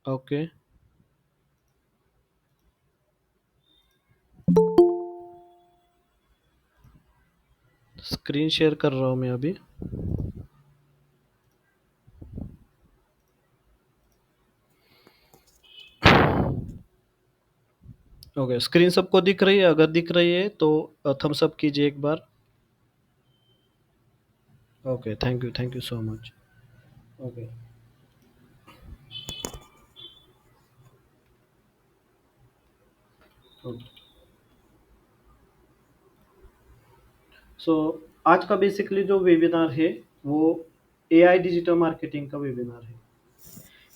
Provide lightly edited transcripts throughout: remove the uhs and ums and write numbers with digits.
Okay. Screen share कर रहा हूँ मैं अभी। ओके, स्क्रीन सबको दिख रही है? अगर दिख रही है तो थम्स अप कीजिए एक बार। Okay, thank you so much. Okay. Okay. So आज का बेसिकली जो वेबिनार है वो एआई डिजिटल मार्केटिंग का वेबिनार है।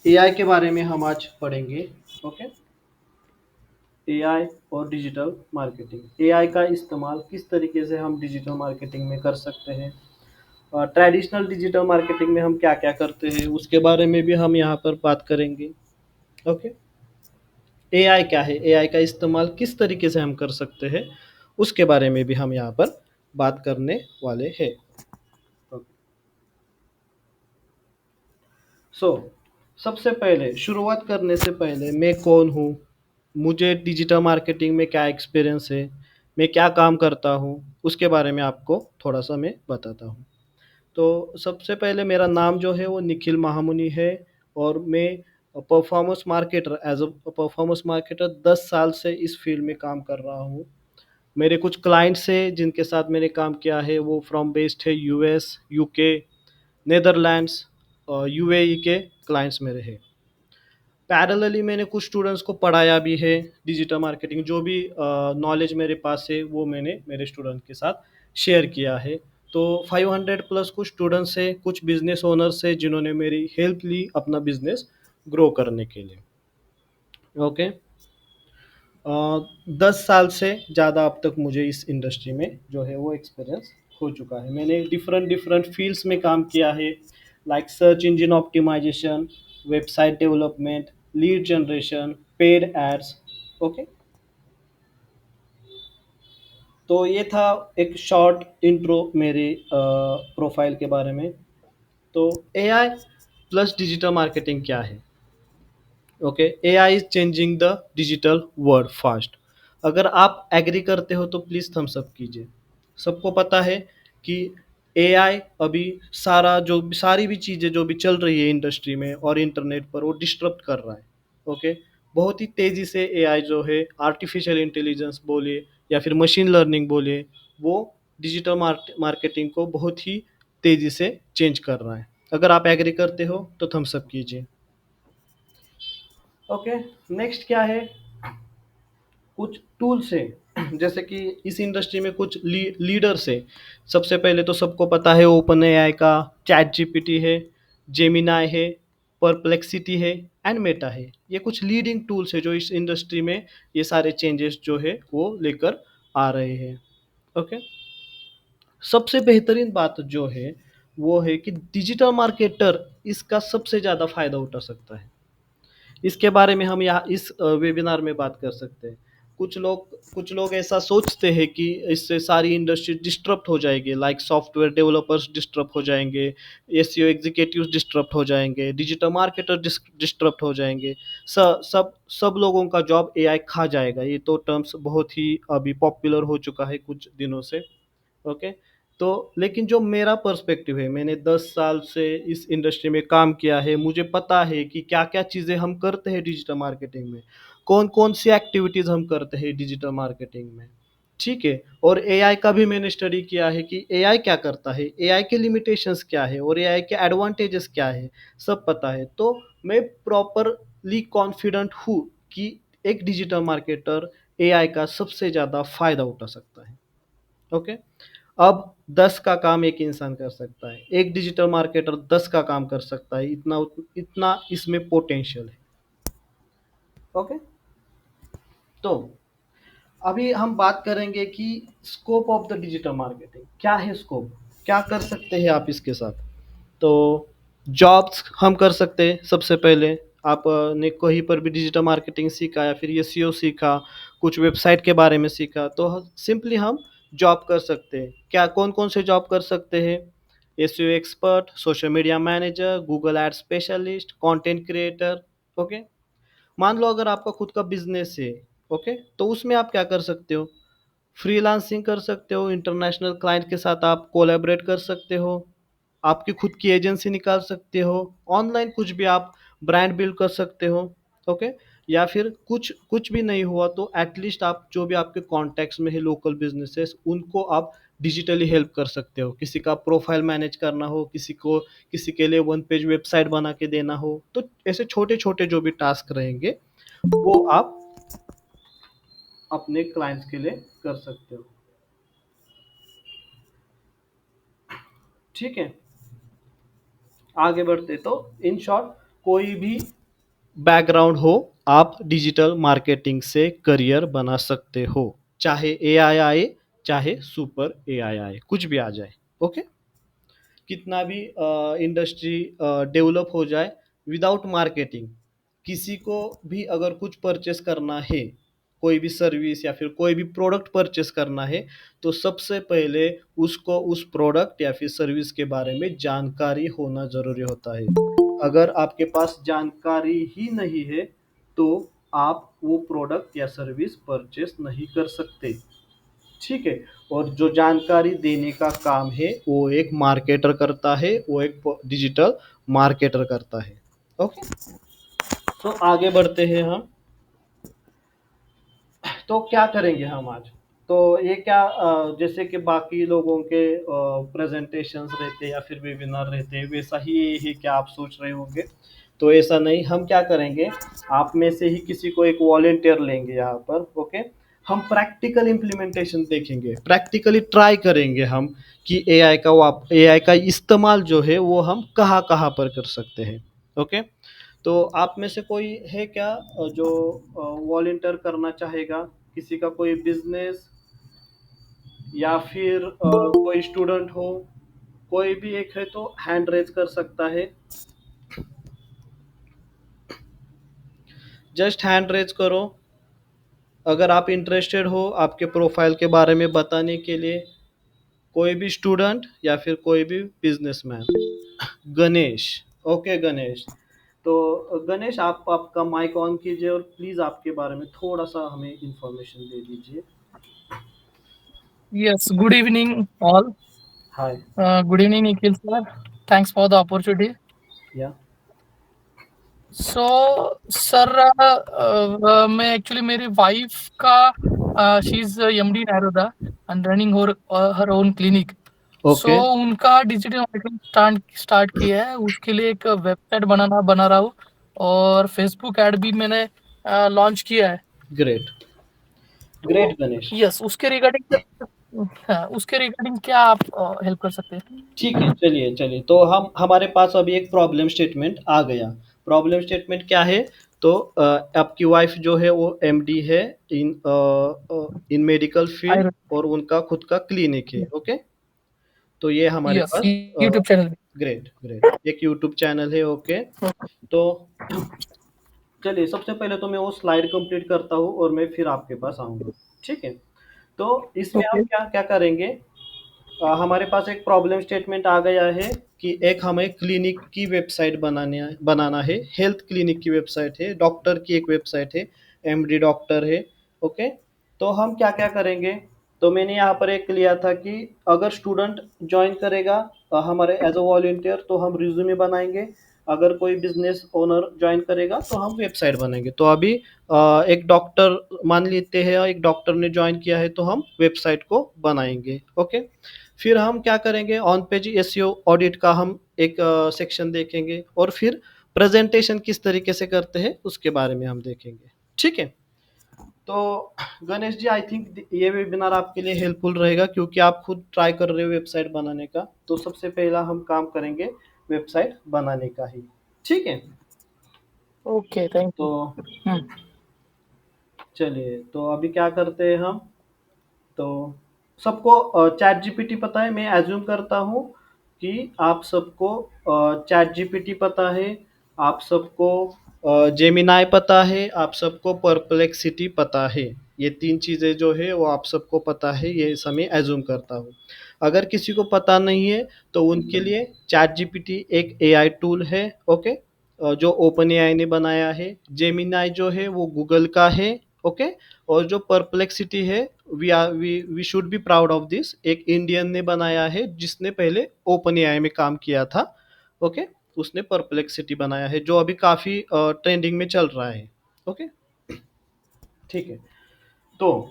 एआई के बारे में हम आज पढ़ेंगे। ओके। एआई और डिजिटल मार्केटिंग, एआई का इस्तेमाल किस तरीके से हम डिजिटल मार्केटिंग में कर सकते हैं, ट्रेडिशनल डिजिटल मार्केटिंग में हम क्या क्या करते हैं उसके बारे में भी हम यहाँ पर बात करेंगे। ओके। एआई क्या है, एआई का इस्तेमाल किस तरीके से हम कर सकते हैं उसके बारे में भी हम यहाँ पर बात करने वाले हैं। सो सबसे पहले शुरुआत करने से पहले मैं कौन हूँ, मुझे डिजिटल मार्केटिंग में क्या एक्सपीरियंस है, मैं क्या काम करता हूँ, उसके बारे में आपको थोड़ा सा मैं बताता हूँ। तो सबसे पहले मेरा नाम जो है वो निखिल महामुनि है और मैं performance marketer, as a performance marketer 10 साल से इस फील्ड में काम कर रहा हूँ। मेरे कुछ क्लाइंट्स है जिनके साथ मैंने काम किया है, वो फ्रॉम बेस्ड है यूएस, यूके, नेदरलैंड्स और यूएई के क्लाइंट्स मेरे हैं। पैरेलली मैंने कुछ स्टूडेंट्स को पढ़ाया भी है डिजिटल मार्केटिंग, जो भी नॉलेज मेरे पास है वो मैंने मेरे स्टूडेंट के साथ शेयर किया है। तो 500 प्लस कुछ स्टूडेंट्स है, कुछ बिजनेस ओनर्स है जिन्होंने मेरी हेल्प ली अपना बिजनेस ग्रो करने के लिए। ओके। 10 साल से ज़्यादा अब तक मुझे इस इंडस्ट्री में जो है वो एक्सपीरियंस हो चुका है। मैंने डिफरेंट डिफरेंट फील्ड्स में काम किया है, like search engine optimisation, website development, lead generation, paid ads. Okay. तो ये था एक शॉर्ट इंट्रो मेरे प्रोफाइल के बारे में। तो एआई प्लस डिजिटल मार्केटिंग क्या है? Okay, AI is changing the digital world fast. अगर आप एग्री करते हो तो प्लीज़ थम्स अप कीजिए। सबको पता है कि एआई अभी सारी भी चीज़ें जो भी चल रही है इंडस्ट्री में और इंटरनेट पर, वो डिस्टर्ब कर रहा है। ओके। बहुत ही तेज़ी से एआई जो है, आर्टिफिशियल इंटेलिजेंस बोलिए या फिर मशीन लर्निंग बोलिए, वो डिजिटल मार्केटिंग को बहुत ही तेज़ी से चेंज कर रहा है। अगर आप एग्री करते हो तो थम्स अप कीजिए। ओके। नेक्स्ट क्या है, कुछ टूल्स है जैसे कि इस इंडस्ट्री में कुछ लीडर्स है। सबसे पहले तो सबको पता है ओपन एआई का, चैट जीपीटी है, जेमिनाई है, परप्लेक्सिटी है एंड मेटा है। ये कुछ लीडिंग टूल्स है जो इस इंडस्ट्री में ये सारे चेंजेस जो है वो लेकर आ रहे हैं। ओके। सबसे बेहतरीन बात जो है वो है कि डिजिटल मार्केटर इसका सबसे ज़्यादा फायदा उठा सकता है। इसके बारे में हम यहाँ इस वेबिनार में बात कर सकते हैं। कुछ लोग ऐसा सोचते हैं कि इससे सारी इंडस्ट्री डिस्टर्ब हो जाएगी, लाइक सॉफ्टवेयर डेवलपर्स डिस्टर्ब हो जाएंगे, एसईओ एग्जीक्यूटिव्स डिस्टर्ब हो जाएंगे, डिजिटल मार्केटर डिस्टर्ब हो जाएंगे, सब सब लोगों का जॉब एआई खा जाएगा। ये तो टर्म्स बहुत ही अभी पॉपुलर हो चुका है कुछ दिनों से। ओके। तो लेकिन जो मेरा पर्सपेक्टिव है, मैंने 10 साल से इस इंडस्ट्री में काम किया है, मुझे पता है कि क्या क्या चीज़ें हम करते हैं डिजिटल मार्केटिंग में, कौन कौन सी एक्टिविटीज़ हम करते हैं डिजिटल मार्केटिंग में। ठीक है। और एआई का भी मैंने स्टडी किया है कि एआई क्या करता है, एआई के लिमिटेशंस क्या है और एआई के एडवांटेजेस क्या है, सब पता है। तो मैं प्रॉपरली कॉन्फिडेंट हूँ कि एक डिजिटल मार्केटर एआई का सबसे ज़्यादा फ़ायदा उठा सकता है। ओके। अब 10 का काम एक इंसान कर सकता है, एक डिजिटल मार्केटर 10 का काम कर सकता है, इतना इतना इसमें पोटेंशियल है। ओके। तो अभी हम बात करेंगे कि scope of the digital marketing क्या है, स्कोप क्या कर सकते हैं आप इसके साथ। तो जॉब्स हम कर सकते हैं। सबसे पहले आपने कहीं पर भी डिजिटल मार्केटिंग सीखा या फिर ये सीओ सीखा, कुछ वेबसाइट के बारे में सीखा, तो सिंपली हम जॉब कर सकते हैं। क्या कौन कौन से जॉब कर सकते हैं? SEO expert, social media manager, Google ad specialist, content creator. Okay. मान लो अगर आपका खुद का बिजनेस है, ओके, तो उसमें आप क्या कर सकते हो, फ्रीलांसिंग कर सकते हो, इंटरनेशनल क्लाइंट के साथ आप कोलैबोरेट कर सकते हो, आपकी खुद की एजेंसी निकाल सकते हो, ऑनलाइन कुछ भी आप ब्रांड बिल्ड कर सकते हो, ओके। या फिर कुछ कुछ भी नहीं हुआ तो एटलीस्ट आप जो भी आपके कॉन्टैक्ट्स में है लोकल बिजनेसेस, उनको आप डिजिटली हेल्प कर सकते हो। किसी का प्रोफाइल मैनेज करना हो, किसी के लिए वन पेज वेबसाइट बना के देना हो, तो ऐसे छोटे छोटे जो भी टास्क रहेंगे वो आप अपने क्लाइंट्स के लिए कर सकते हो। ठीक है, आगे बढ़ते तो इन शॉर्ट, कोई भी बैकग्राउंड हो, आप डिजिटल मार्केटिंग से करियर बना सकते हो। चाहे एआई आए, चाहे सुपर एआई आए, कुछ भी आ जाए, ओके। कितना भी इंडस्ट्री डेवलप हो जाए, विदाउट मार्केटिंग किसी को भी अगर कुछ परचेस करना है, कोई भी सर्विस या फिर कोई भी प्रोडक्ट परचेस करना है, तो सबसे पहले उसको उस प्रोडक्ट या फिर सर्विस के बारे में जानकारी होना ज़रूरी होता है। अगर आपके पास जानकारी ही नहीं है, तो आप वो प्रोडक्ट या सर्विस परचेस नहीं कर सकते। ठीक है, और जो जानकारी देने का काम है वो एक मार्केटर करता है, वो एक डिजिटल मार्केटर करता है, ओके। तो आगे बढ़ते हैं हम। तो क्या करेंगे हम आज, तो ये क्या जैसे कि बाकी लोगों के प्रेजेंटेशंस रहते या फिर वेबिनार रहते हैं, वैसा ही ये है क्या आप सोच रहे होंगे, तो ऐसा नहीं। हम क्या करेंगे, आप में से ही किसी को एक वॉलेंटियर लेंगे यहाँ पर, ओके। हम प्रैक्टिकल इम्प्लीमेंटेशन देखेंगे, प्रैक्टिकली ट्राई करेंगे हम कि एआई का इस्तेमाल जो है वो हम कहाँ कहाँ पर कर सकते हैं, ओके। तो आप में से कोई है क्या जो वॉलंटियर करना चाहेगा, किसी का कोई बिजनेस या फिर कोई स्टूडेंट हो, कोई भी एक है तो हैंड रेज कर सकता है। जस्ट हैंड रेज करो अगर आप इंटरेस्टेड हो आपके प्रोफाइल के बारे में बताने के लिए, कोई भी स्टूडेंट या फिर कोई भी बिजनेसमैन। गणेश, ओके गणेश। तो गणेश, आप आपका माइक ऑन कीजिए और प्लीज आपके बारे में थोड़ा सा हमें इंफॉर्मेशन दे दीजिए। Yes, good evening, all. Hi. Good evening, Nikhil sir. Thanks for the opportunity. या So, sir, मैं actually मेरी wife का she's MD Naroda and running her own clinic. So okay, उनका डिजिटल मार्केटिंग स्टार्ट किया है, उसके लिए एक वेबसाइट बना रहा हूँ और फेसबुक ऐड भी मैंने लॉन्च किया है। ग्रेट, तो ग्रेट गणेश। यस, उसके रिगार्डिंग क्या आप हेल्प कर सकते हैं? ठीक है, चलिए चलिए, तो हम हमारे पास अभी एक प्रॉब्लम स्टेटमेंट आ गया। प्रॉब्लम स्टेटमेंट क्या है, तो आपकी वाइफ जो है वो एमडी है इन इन मेडिकल फील्ड, आयुर्वेद। और उनका खुद का क्लिनिक है, ओके। तो ये हमारे यस, पास यूट्यूब चैनल। ग्रेट ग्रेट एक यूट्यूब चैनल है, ओके। तो चलिए, सबसे पहले तो मैं वो स्लाइड कंप्लीट करता हूँ और मैं फिर आपके पास आऊँगा। ठीक है, तो इसमें हम ओके। क्या क्या करेंगे, हमारे पास एक प्रॉब्लम स्टेटमेंट आ गया है कि एक हमें क्लिनिक की वेबसाइट बनाना है, हेल्थ क्लिनिक की वेबसाइट है, डॉक्टर की एक वेबसाइट है, एमडी डॉक्टर है, ओके। तो हम क्या क्या करेंगे, तो मैंने यहाँ पर एक लिया था कि अगर स्टूडेंट ज्वाइन करेगा हमारे एज अ वॉलंटियर, तो हम रिज्यूमे बनाएंगे। अगर कोई बिजनेस ओनर ज्वाइन करेगा तो हम वेबसाइट बनाएंगे। तो अभी एक डॉक्टर मान लेते हैं, एक डॉक्टर ने ज्वाइन किया है तो हम वेबसाइट को बनाएंगे, ओके। फिर हम क्या करेंगे, ऑन पेज एसईओ ऑडिट का हम एक सेक्शन देखेंगे, और फिर प्रेजेंटेशन किस तरीके से करते हैं उसके बारे में हम देखेंगे। ठीक है, तो गणेश जी, आई थिंक ये वेबिनार आपके लिए हेल्पफुल रहेगा क्योंकि आप खुद ट्राई कर रहे हो वेबसाइट बनाने का। तो सबसे पहला हम काम करेंगे वेबसाइट बनाने का ही। ठीक है, ओके, थैंक तो यू। हुँ, चलिए, तो अभी क्या करते हैं हम, तो सबको चैट जीपीटी पता है, मैं एज्यूम करता हूँ कि आप सबको चैट जीपीटी पता है, आप सबको जेमिनाई पता है, आप सबको परप्लेक्सिटी पता है। ये तीन चीज़ें जो है वो आप सबको पता है, ये समय एज्यूम करता हूँ। अगर किसी को पता नहीं है तो उनके लिए चैट जीपीटी एक एआई टूल है, ओके। जो ओपन एआई ने बनाया है, जेमिनाई जो है वो गूगल का है, ओके। और जो परप्लेक्सिटी है, we should be proud of this, एक इंडियन ने बनाया है जिसने पहले ओपन एआई में काम किया था, ओके। उसने परप्लेक्सिटी बनाया है जो अभी काफी ट्रेंडिंग में चल रहा है, ओके। ठीक है, तो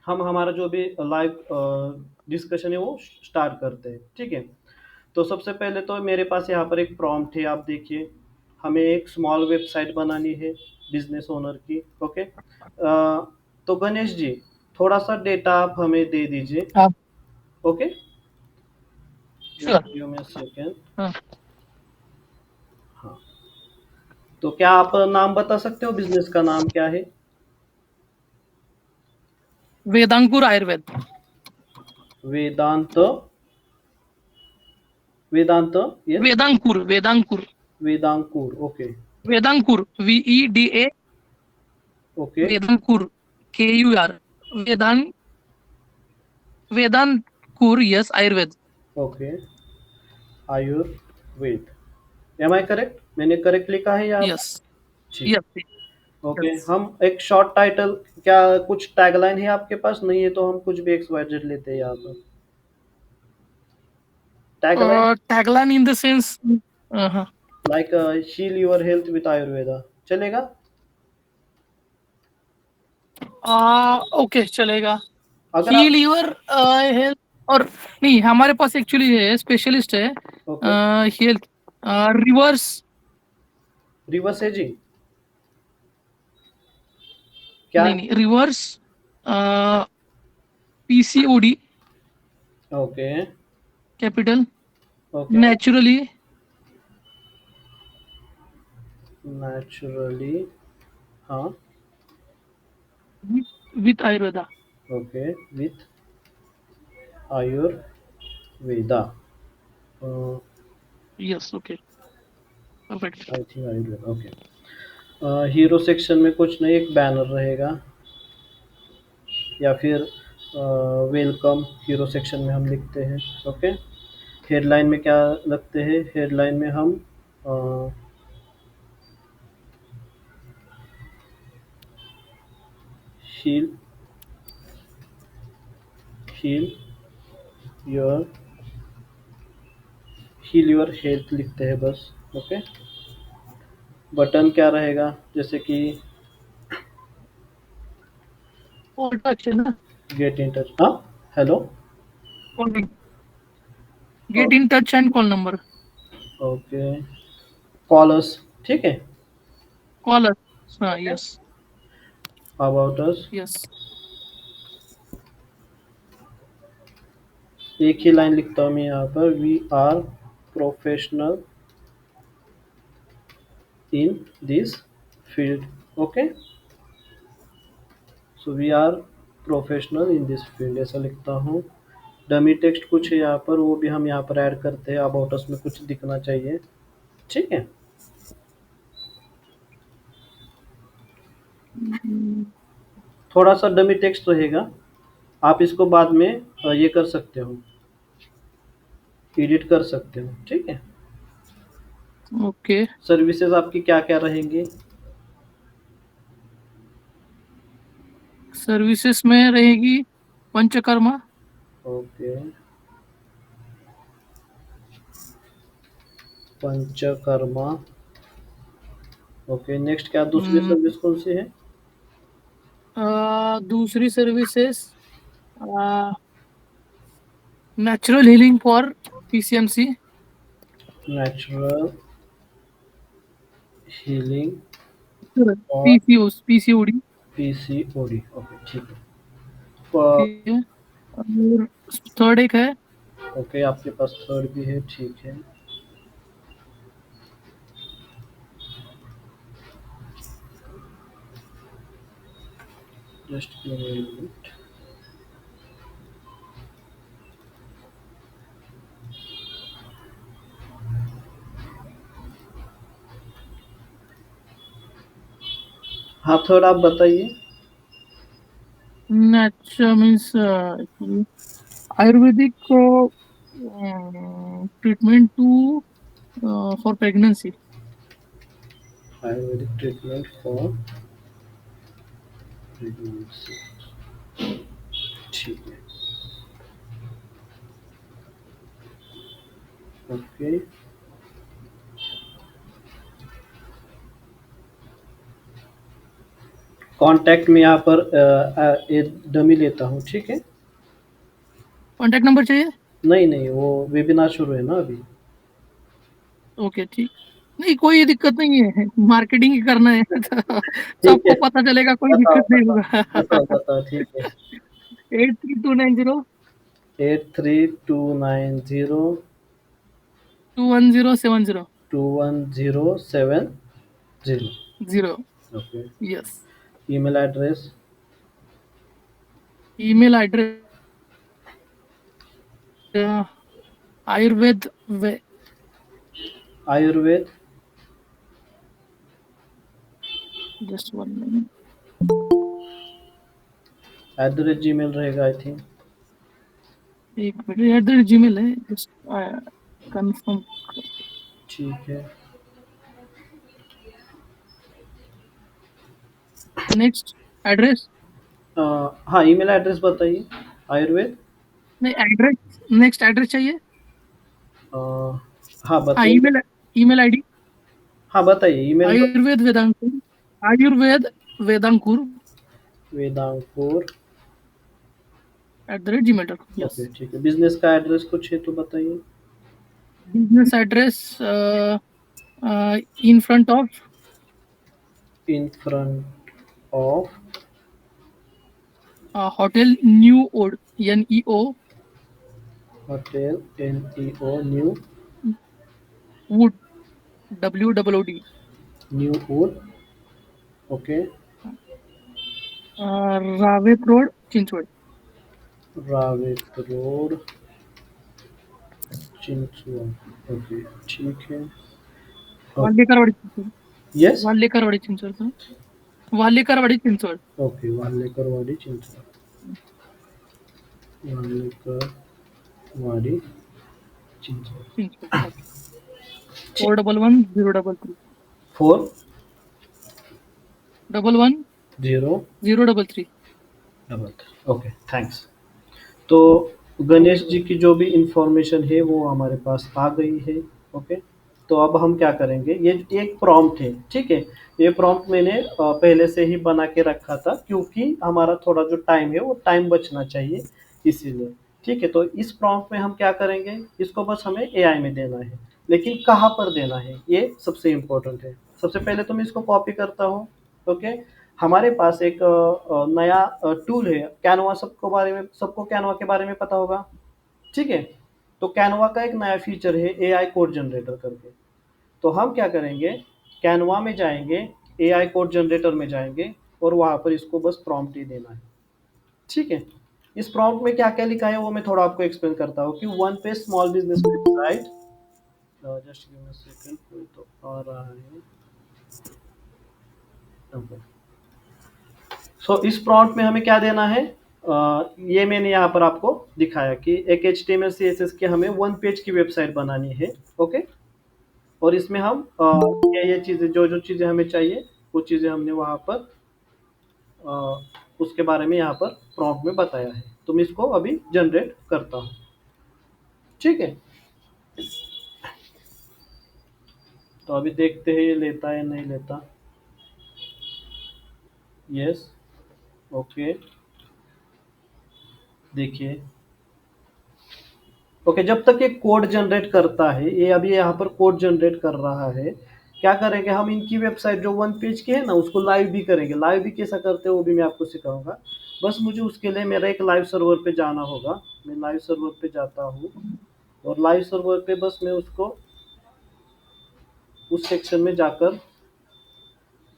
हम हमारा जो भी लाइव डिस्कशन है वो स्टार्ट करते हैं, ठीक है। तो सबसे पहले तो मेरे पास यहाँ पर एक प्रॉम्प्ट है, आप देखिए। हमें एक स्मॉल वेबसाइट बनानी है बिजनेस ओनर की, ओके। तो गणेश जी, थोड़ा सा डेटा आप हमें दे दीजिए, हाँ, okay. Sure. Give me a second. हाँ, हाँ, तो क्या आप नाम बता सकते हो, बिजनेस का नाम क्या है? Vedankur Ayurveda. Vedant, Vedant, yes. Vedankur, Vedankur, Vedankur, okay. Vedankur, VEDA, okay. Vedankur, KUR, Vedant, Vedantkur, yes, Ayurveda. Okay, Ayurveda. Am I correct? मैंने करेक्ट लिखा है यहाँ पर? यस, ठीक। Yes, okay, yes. हम एक शॉर्ट टाइटल, क्या कुछ टैगलाइन है आपके पास? नहीं है तो हम कुछ भी एक्स वाई जेड लेते हैं यहाँ पर, tagline. Tagline in the sense, हाँ, like heal your health with Ayurveda, चलेगा? ओके, चलेगा। अगर आप, हील योर हेल्थ, और नहीं, हमारे पास एक्चुअली है, स्पेशलिस्ट है okay, health, reverse, reverse ageing क्या? नहीं नहीं, reverse, PCOD, okay, capital, okay, naturally, naturally, हाँ, with Ayurveda. Okay, with Ayurveda, yes, okay, perfect. I think Ayurveda, okay. Hero section में कुछ नहीं, एक बैनर रहेगा, या फिर वेलकम हीरो सेक्शन में हम लिखते हैं, ओके। हेडलाइन में क्या लगते हैं? हेडलाइन में हम heal, heal your, heal your health लिखते हैं बस, ओके। बटन क्या रहेगा? जैसे कि कॉल टू एक्शन ना, गेट इन टच, हाँ, hello, get in touch and call number, okay, callers, ठीक है, कॉल अस, हाँ, okay, yes, about us. Yes, एक ही लाइन लिखता हूँ मैं यहाँ पर, we are professional in this field, okay. So we are professional in this field, ऐसा लिखता हूँ। डमी टेक्स्ट कुछ है यहाँ पर, वो भी हम यहाँ पर ऐड करते हैं, अबाउट अस में कुछ दिखना चाहिए, ठीक है। थोड़ा सा डमी टेक्स्ट रहेगा, आप इसको बाद में ये कर सकते हो, एडिट कर सकते हो, ठीक है। ओके। सर्विसेज आपकी क्या क्या रहेंगी? सर्विसेज में रहेगी panchakarma, okay, panchakarma, okay. Next क्या दूसरी सर्विस कौन सी है? दूसरी services, natural healing for PCMC, natural healing और PCOD, पीसीओडी, ओके, ठीक है। ठीक है। और थर्ड एक है, ओके, आपके पास थर्ड भी है, ठीक है। Just minute. हाँ, थर्ड आप बताइए। Natural means Ayurvedic treatment to for pregnancy. Ayurvedic treatment for pregnancy, ठीक है, ओके। कॉन्टैक्ट में यहाँ पर एक डमी लेता हूँ, ठीक है? कॉन्टैक्ट नंबर चाहिए? नहीं, वो वेबिनार शुरू है ना अभी। ओके, ठीक। नहीं, कोई दिक्कत नहीं है, मार्केटिंग ही करना है तो ठीक है, सबको पता चलेगा, कोई बताओ, दिक्कत नहीं बताओ, बताओ, होगा। बताओ, ठीक है। 83,290 83,290 21070 21070, 0। Okay. Yes. Email address? Email address Ayurveda Ayurveda just 1 minute. @gmail रहेगा आई थिंक। एक मिनट, @gmail है, जस्ट कंफर्म। ठीक है। Next address. हाँ, ईमेल एड्रेस बताइए। आयुर्वेद, नहीं, एड्रेस, नेक्स्ट एड्रेस चाहिए। अ, हाँ हाँ, बताइए। ईमेल आईडी हाँ बताइए, email Ayurved Vedankur, Ayurved Vedankur Vedankur, @gmail.com। Yes. Okay, ठीक है। बिजनेस का एड्रेस कुछ है तो बताइए। Business address in front of in front of hotel new ओड, NEO hotel, NEO, new, wood, WOOD, new wood, okay. Ravet road, Chinchwad. Ravet road, Chinchwad, okay, ठीक है। वाल्लेकरवाडी चिंचवड, यस, वाल्लेकरवाडी चिंचवड का? Walhekarwadi Chinchwad. Okay. Walhekarwadi, Chinchwad, Walhekarwadi, Chinchwad, Chinchwad, okay. 411033 4 11 0 033। Okay, thanks. तो गणेश जी की जो भी इंफॉर्मेशन है वो हमारे पास आ गई है, ओके। तो अब हम क्या करेंगे, ये एक प्रॉम्प्ट है, ठीक है। ये प्रॉम्प्ट मैंने पहले से ही बना के रखा था, क्योंकि हमारा थोड़ा जो टाइम है वो टाइम बचना चाहिए, इसीलिए। ठीक है, तो इस प्रॉम्प्ट में हम क्या करेंगे, इसको बस हमें एआई में देना है, लेकिन कहाँ पर देना है ये सबसे इम्पोर्टेंट है। सबसे पहले तो मैं इसको कॉपी करता हूँ, ओके। हमारे पास एक नया टूल है कैनवा, सबको कैनवा के बारे में पता होगा, ठीक है। तो कैनवा का एक नया फीचर है एआई कोड जनरेटर करके। तो हम क्या करेंगे, कैनवा में जाएंगे, एआई कोड जनरेटर में जाएंगे, और वहां पर इसको बस प्रॉम्प्ट ही देना है, ठीक है। इस प्रॉम्प्ट में क्या क्या लिखा है वो मैं थोड़ा आपको एक्सप्लेन करता हूँ कि one page small business website, just give me a second, कोई तो आ रहा है, ओके। सो इस प्रॉम्प्ट में हमें क्या देना है, ये मैंने यहाँ पर आपको दिखाया कि एक HTML CSS के हमें वन पेज की वेबसाइट बनानी है, ओके। और इसमें हम ये चीज़ें, जो जो चीज़ें हमें चाहिए वो चीज़ें हमने वहाँ पर उसके बारे में यहाँ पर प्रॉम्प्ट में बताया है। तो मैं इसको अभी जनरेट करता हूँ, ठीक है। तो अभी देखते हैं ये लेता है नहीं लेता। यस, ओके, देखिए, ओके। जब तक ये कोड जनरेट करता है, ये अभी यहाँ पर कोड जनरेट कर रहा है, क्या करेंगे हम, इनकी वेबसाइट जो वन पेज की है ना उसको लाइव भी करेंगे। लाइव भी कैसा करते हैं वो भी मैं आपको सिखाऊंगा। बस मुझे उसके लिए मेरा एक लाइव सर्वर पे जाना होगा। मैं लाइव सर्वर पे जाता हूँ, और लाइव सर्वर पे बस मैं उसको उस सेक्शन में जाकर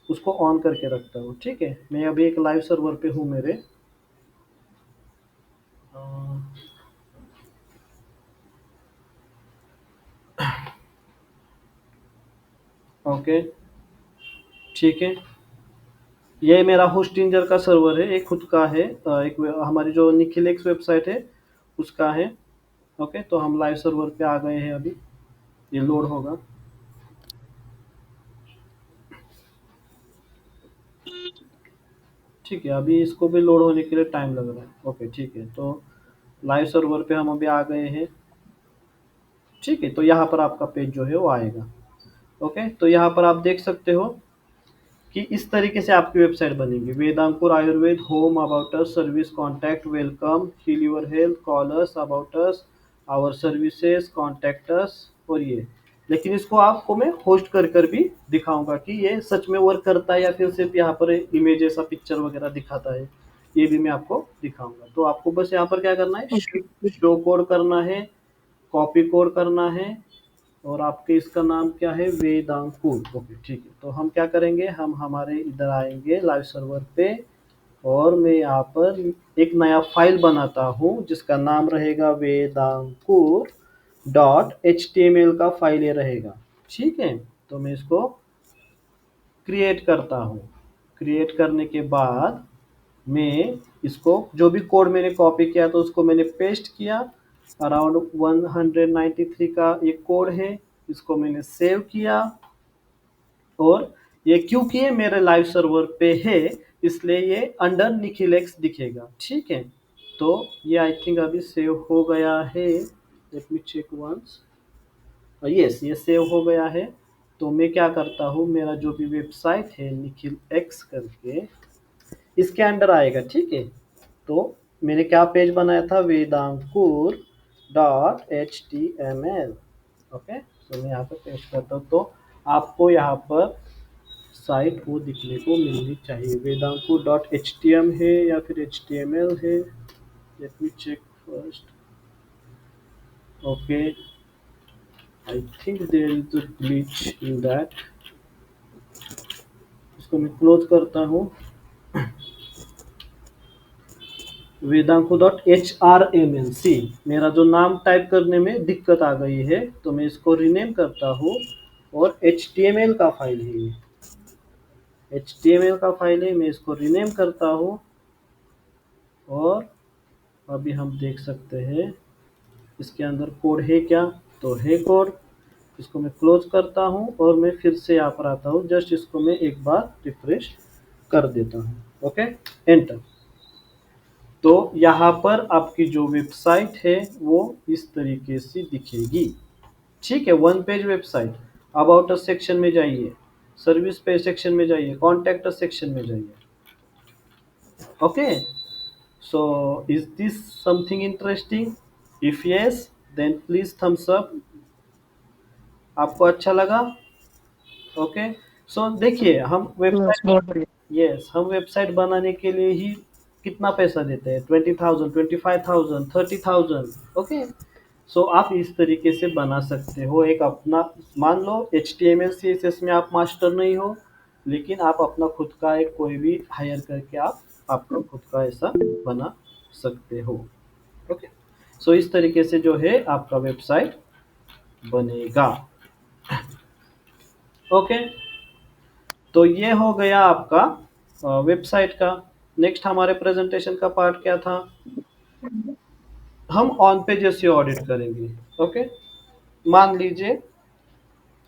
उसको ऑन करके रखता हूँ, ठीक है। मैं अभी एक लाइव सर्वर पे हूँ मेरे, ओके, ठीक है। ये मेरा होस्टिंजर का सर्वर है, एक खुद का है, एक हमारी जो निखिलेक्स वेबसाइट है उसका है, ओके। तो हम लाइव सर्वर पे आ गए हैं, अभी ये लोड होगा। ठीक है, अभी इसको भी लोड होने के लिए टाइम लग रहा है। ओके ठीक है, तो लाइव सर्वर पे हम अभी आ गए हैं। ठीक है, तो यहाँ पर आपका पेज जो है वो आएगा। ओके, तो यहाँ पर आप देख सकते हो कि इस तरीके से आपकी वेबसाइट बनेगी। Vedankur Ayurved home, about us, service, contact, welcome, heal your health, call us, about us, our services, contact us, और ये। लेकिन इसको आपको मैं होस्ट कर कर भी दिखाऊंगा कि ये सच में वर्क करता है या फिर सिर्फ यहाँ पर इमेज ऐसा पिक्चर वगैरह दिखाता है, ये भी मैं आपको दिखाऊंगा। तो आपको बस यहाँ पर क्या करना है, ओके। शो कोड करना है, कॉपी कोड करना है, और आपके इसका नाम क्या है, वेदांकुर। ओके ठीक है, तो हम क्या करेंगे, हम हमारे इधर आएंगे लाइव सर्वर पे, और मैं यहाँ पर एक नया फाइल बनाता हूँ जिसका नाम रहेगा Vedankur dot H T M L का फाइल ये रहेगा। ठीक है, तो मैं इसको क्रिएट करता हूँ। क्रिएट करने के बाद मैं इसको जो भी कोड मैंने कॉपी किया तो उसको मैंने पेस्ट किया। अराउंड 193 का ये कोड है, इसको मैंने सेव किया। और ये क्योंकि ये मेरे लाइव सर्वर पे है इसलिए ये अंडर निखिलेक्स दिखेगा। ठीक है, तो ये आई थिंक अभी सेव हो गया है। Let me check once. Yes, ये सेव हो गया है। तो मैं क्या करता हूँ, मेरा जो भी वेबसाइट है निखिल एक्स करके इसके अंडर आएगा। ठीक है, तो मैंने क्या पेज बनाया था, Vedankur dot H T M L. Okay, तो मैं यहाँ पर पेस्ट करता हूँ, तो आपको यहाँ पर साइट वो दिखने को मिलनी चाहिए। Vedankur dot H T M है या फिर एच टी एम एल है, let me check first. Okay, I think there is a glitch in that. इसको मैं क्लोज करता हूँ। Vedankur dot H R M L C, मेरा जो नाम टाइप करने में दिक्कत आ गई है तो मैं इसको रीनेम करता हूँ। और एच टी एम एल का फाइल है ये, एच टी एम एल का फाइल है, मैं इसको रीनेम करता हूँ। और अभी हम देख सकते हैं इसके अंदर कोड है क्या, तो है कोड। इसको मैं क्लोज करता हूँ और मैं फिर से यहाँ पर आता हूँ। जस्ट इसको मैं एक बार रिफ्रेश कर देता हूँ। Okay, enter. तो यहाँ पर आपकी जो वेबसाइट है वो इस तरीके से दिखेगी। ठीक है, one page website. About us section में जाइए, सर्विस पे सेक्शन में जाइए, कॉन्टैक्ट अस सेक्शन में जाइए। Okay, so is this something interesting? If yes then please thumbs up. आपको अच्छा लगा? ओके, सो देखिए हम यस, वेबसाइट, बहुत बढ़िया। यस हम वेबसाइट बनाने के लिए ही कितना पैसा देते हैं, 20,000, 25,000, 30,000। ओके, सो आप इस तरीके से बना सकते हो एक अपना। मान लो H T M L C S S में आप मास्टर नहीं हो, लेकिन आप अपना खुद का एक कोई भी हायर करके आप आपका खुद का ऐसा बना सकते हो। ओके, सो इस तरीके से जो है आपका वेबसाइट बनेगा। ओके, तो ये हो गया आपका वेबसाइट का। नेक्स्ट हमारे प्रेजेंटेशन का पार्ट क्या था, हम ऑन पेज एसईओ ऑडिट करेंगे। ओके, मान लीजिए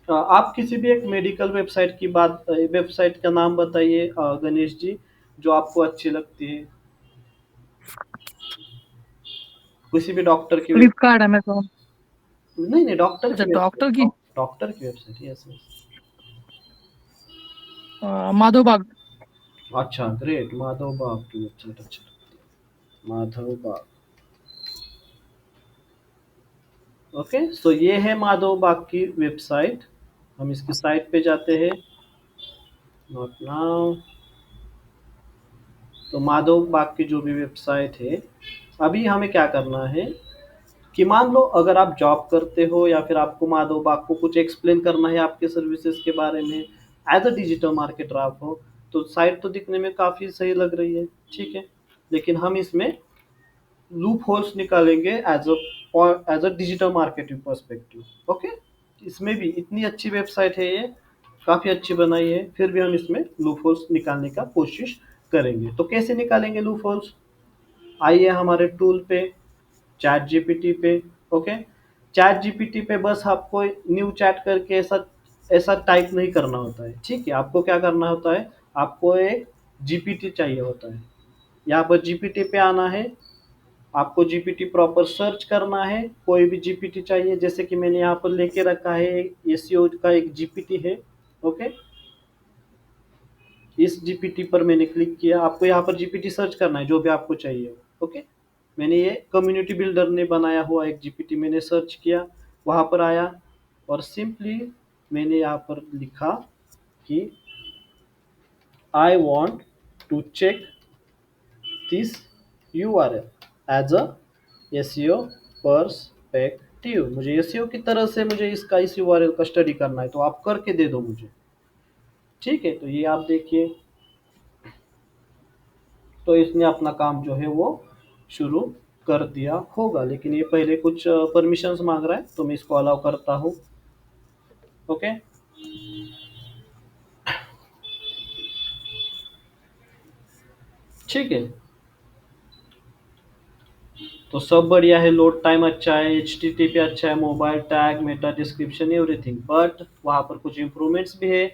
आप किसी भी एक मेडिकल वेबसाइट की बात, वेबसाइट का नाम बताइए गणेश जी, जो आपको अच्छी लगती है। किसी भी डॉक्टर की वेब, फ्लिपकार्ट, अमेज़न। नहीं नहीं, डॉक्टर अच्छा, की डॉक्टर वेबसाइट, की। डॉक्टर की वेबसाइट, यस यस। माधव बाग। अच्छा ग्रेट, माधव बाग की वेबसाइट अच्छी लगती है, माधव बाग। ओके, सो ये है माधव बाग की वेबसाइट। हम इसकी साइट पे जाते हैं। Not now. तो माधव बाग की जो भी वेबसाइट है, अभी हमें क्या करना है कि मान लो अगर आप जॉब करते हो या फिर आपको माधव बाग को कुछ एक्सप्लेन करना है आपके सर्विसेज के बारे में, एज अ डिजिटल मार्केटर आप हो, तो साइट तो दिखने में काफ़ी सही लग रही है। ठीक है, लेकिन हम इसमें लूप होल्स निकालेंगे as a digital marketing perspective. Okay, इसमें भी इतनी अच्छी वेबसाइट है ये, काफ़ी अच्छी बनाई है, फिर भी हम इसमें लूप होल्स निकालने का कोशिश करेंगे। तो कैसे निकालेंगे लूप होल्स, आइए हमारे टूल पे, चैट जीपीटी पे। ओके, चैट जीपीटी पे बस आपको न्यू चैट करके ऐसा ऐसा टाइप नहीं करना होता है। ठीक है, आपको क्या करना होता है, आपको एक जीपीटी चाहिए होता है। यहाँ पर जीपीटी पे आना है, आपको जीपीटी प्रॉपर सर्च करना है, कोई भी जीपीटी चाहिए, जैसे कि मैंने यहाँ पर लेके रखा है एसईओ का एक जीपीटी है। ओके, इस जीपीटी पर मैंने क्लिक किया, आपको यहाँ पर जीपीटी सर्च करना है जो भी आपको चाहिए। ओके, मैंने ये कम्युनिटी बिल्डर ने बनाया हुआ एक जीपीटी मैंने सर्च किया, वहाँ पर आया और सिंपली मैंने यहाँ पर लिखा कि I want to check this URL as a SEO perspective. मुझे एसईओ की तरह से मुझे इसका इस यूआरएल का स्टडी करना है, तो आप करके दे दो मुझे। ठीक है, तो ये आप देखिए, तो इसने अपना काम जो है वो शुरू कर दिया होगा, लेकिन ये पहले कुछ परमिशंस मांग रहा है, तो मैं इसको अलाउ करता हूँ। ओके, ठीक है, तो सब बढ़िया है, लोड टाइम अच्छा है, एच टी टी पी अच्छा है, mobile tag, Meta description, everything, but वहाँ पर कुछ इम्प्रूवमेंट्स भी है।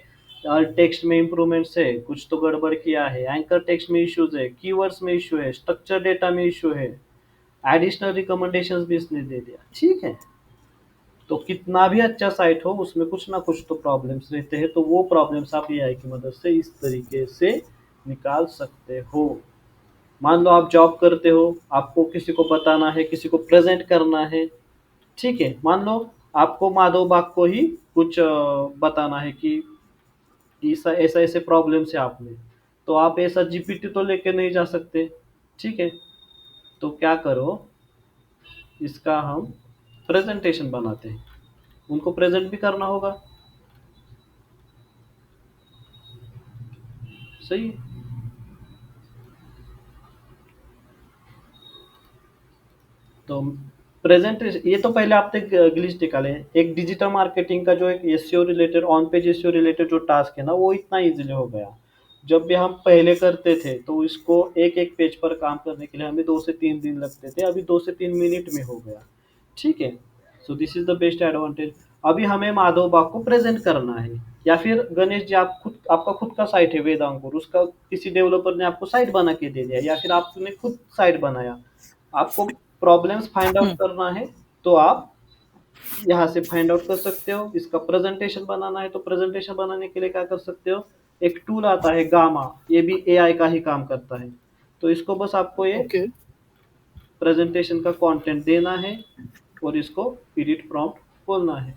टेक्स्ट में इम्प्रूवमेंट्स है, कुछ तो गड़बड़ किया है, एंकर टेक्स्ट में इश्यूज है, कीवर्ड्स में इशू है, स्ट्रक्चर डेटा में इशू है, एडिशनल रिकमेंडेशंस भी इसने दे दिया। ठीक है, तो कितना भी अच्छा साइट हो उसमें कुछ ना कुछ तो प्रॉब्लम्स रहते हैं, तो वो प्रॉब्लम्स आप एआई की मदद से इस तरीके से निकाल सकते हो। मान लो आप जॉब करते हो, आपको किसी को बताना है, किसी को प्रेजेंट करना है। ठीक है, मान लो आपको माधव बाग को ही कुछ बताना है कि ऐसा ऐसा ऐसे प्रॉब्लम है आप में, तो आप ऐसा जीपीटी तो लेके नहीं जा सकते। ठीक है, तो क्या करो, इसका हम प्रेजेंटेशन बनाते हैं, उनको प्रेजेंट भी करना होगा। सही है? तो प्रेजेंटेशन, ये तो पहले आपने ग्लिच निकाले हैं। एक डिजिटल मार्केटिंग का जो एक SEO related, on page SEO related जो टास्क है ना, वो इतना इजीली हो गया। जब भी हम पहले करते थे तो इसको एक एक पेज पर काम करने के लिए हमें 2 से 3 दिन लगते थे, अभी 2 से 3 मिनट में हो गया। ठीक है, सो this is the best advantage. अभी हमें माधव बाग को प्रेजेंट करना है, या फिर गणेश जी, आप खुद, आपका खुद का साइट है वेदांकुर, उसका किसी डेवलपर ने आपको साइट बना के दे दिया, या फिर आपने खुद साइट बनाया, आपको प्रॉब्लम्स फाइंड आउट Hmm. करना है, तो आप यहाँ से फाइंड आउट कर सकते हो। इसका प्रेजेंटेशन बनाना है, तो प्रेजेंटेशन बनाने के लिए क्या कर सकते हो, एक टूल आता है गामा, ये भी एआई का ही काम करता है। तो इसको बस आपको ये Okay. प्रेजेंटेशन का कंटेंट देना है और इसको एडिट प्रॉम्प्ट बोलना है।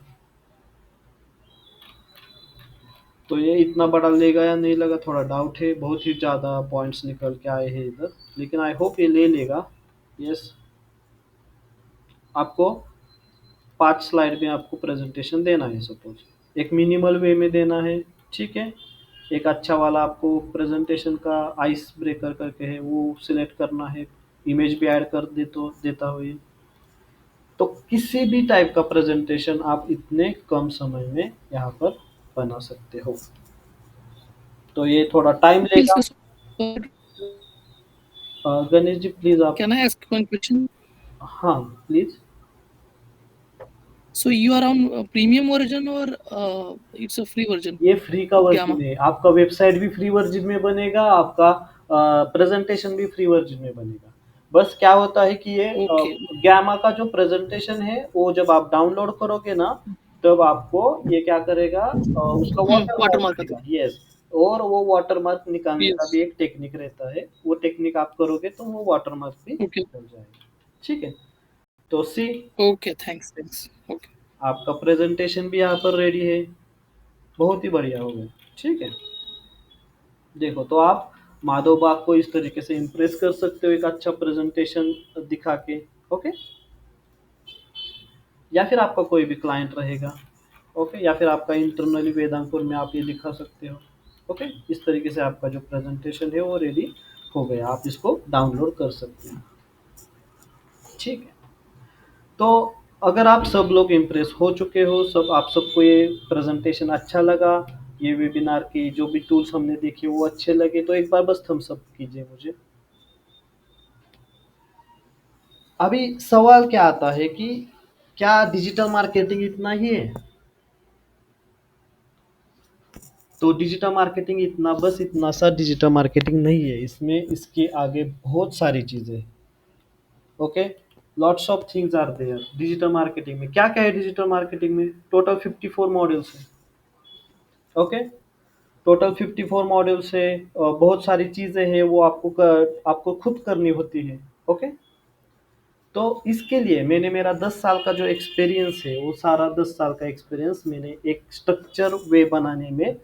तो ये इतना बड़ा लेगा या नहीं लेगा, थोड़ा डाउट है, बहुत ही ज़्यादा पॉइंट्स निकल के आए हैं इधर, लेकिन आई होप ये ले लेगा। यस, आपको 5 स्लाइड में आपको प्रेजेंटेशन देना है, सपोज एक मिनिमल वे में देना है। ठीक है, एक अच्छा वाला आपको प्रेजेंटेशन का आइस ब्रेकर करके है वो सिलेक्ट करना है, इमेज भी ऐड कर दे तो देता हो ये। तो किसी भी टाइप का प्रेजेंटेशन आप इतने कम समय में यहाँ पर बना सकते हो, तो ये थोड़ा टाइम Please, लेगा। गणेश जी प्लीज आप। can I ask one question? हाँ, please. So you are on premium version or it's a free version ये फ्री का of वर्जन Gamma? है, आपका वेबसाइट भी फ्री वर्जन में बनेगा, आपका प्रेजेंटेशन भी फ्री वर्जन में बनेगा। बस क्या होता है कि ये Okay. गैमा का जो प्रेजेंटेशन है वो जब आप डाउनलोड करोगे ना, तब आपको ये क्या करेगा, उसका वाटरमार्क Watermark आता देगा। है. यस, और वो वाटरमार्क निकालने का भी Yes. एक टेक्निक रहता है, वो टेक्निक आप करोगे तो वो वाटरमार्क भी Okay. निकल जाएगा। ठीक है, तो सी, Okay. Thanks. Thanks. Okay. आपका प्रेजेंटेशन भी यहाँ पर रेडी है, बहुत ही बढ़िया हो गया। ठीक है, देखो, तो आप माधव बाग को इस तरीके से इम्प्रेस कर सकते हो एक अच्छा प्रेजेंटेशन दिखा के। ओके, या फिर आपका कोई भी क्लाइंट रहेगा। ओके, या फिर आपका इंटरनली वेदांतपुर में आप ये दिखा सकते हो। ओके, इस तरीके से आपका जो प्रेजेंटेशन है वो रेडी हो गया, आप इसको डाउनलोड कर सकते हैं। ठीक है, तो अगर आप सब लोग इम्प्रेस हो चुके हो, सब आप सबको ये प्रेजेंटेशन अच्छा लगा, ये वेबिनार की जो भी टूल्स हमने देखे वो अच्छे लगे, तो एक बार बस थम्स अप कीजिए मुझे। अभी सवाल क्या आता है कि क्या डिजिटल मार्केटिंग इतना ही है? तो डिजिटल मार्केटिंग इतना, बस इतना सा डिजिटल मार्केटिंग नहीं है, इसमें इसके आगे बहुत सारी चीज़ें हैं। Okay, lots of things are there digital marketing में। क्या क्या है डिजिटल मार्केटिंग में? टोटल 54 मॉड्यूल्स है। ओके, टोटल 54 मॉड्यूल्स है। बहुत सारी चीज़ें हैं वो आपको खुद करनी होती है। ओके, तो इसके लिए मैंने मेरा 10 साल का जो एक्सपीरियंस है, वो सारा 10 साल का एक्सपीरियंस मैंने एक स्ट्रक्चर वे बनाने में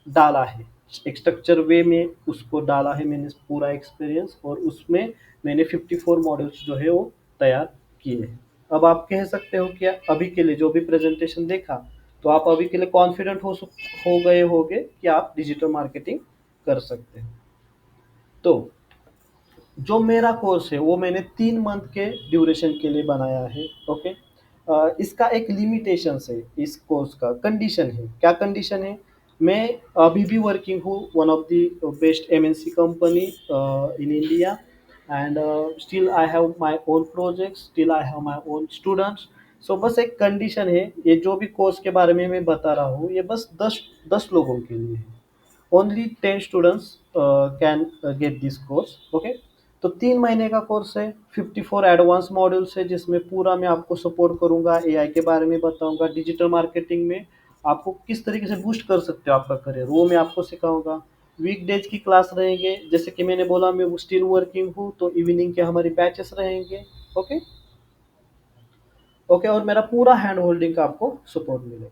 डाला है। एक स्ट्रक्चर वे में उसको डाला है मैंने पूरा एक्सपीरियंस, और उसमें मैंने 54 मॉडल्स जो है वो तैयार किए हैं। अब आप कह सकते हो कि अभी के लिए जो भी प्रेजेंटेशन देखा, तो आप अभी के लिए कॉन्फिडेंट हो गए होगे कि आप डिजिटल मार्केटिंग कर सकते हैं। तो जो मेरा कोर्स है वो मैंने 3 मंथ के ड्यूरेशन के लिए बनाया है। ओके, इसका एक लिमिटेशन है, इस कोर्स का कंडीशन है। क्या कंडीशन है? मैं अभी भी वर्किंग हूँ one of the best MNC company in India, and still I have my own projects, still I have my own students. So बस एक कंडीशन है, ये जो भी कोर्स के बारे में मैं बता रहा हूँ, ये बस 10 लोगों के लिए है। Only 10 students can get this course. Okay, तो 3 महीने का कोर्स है, 54 एडवांस मॉड्यूल्स है, जिसमें पूरा मैं आपको सपोर्ट करूंगा, एआई के बारे में बताऊंगा, डिजिटल मार्केटिंग में आपको किस तरीके से बूस्ट कर सकते हो आपका करियर, वो मैं आपको सिखाऊंगा। वीकडेज की क्लास रहेंगे, जैसे कि मैंने बोला मैं स्टिल वर्किंग हूँ, तो इवनिंग के हमारी बैचेस रहेंगे। ओके, ओके, और मेरा पूरा हैंड होल्डिंग का आपको सपोर्ट मिलेगा।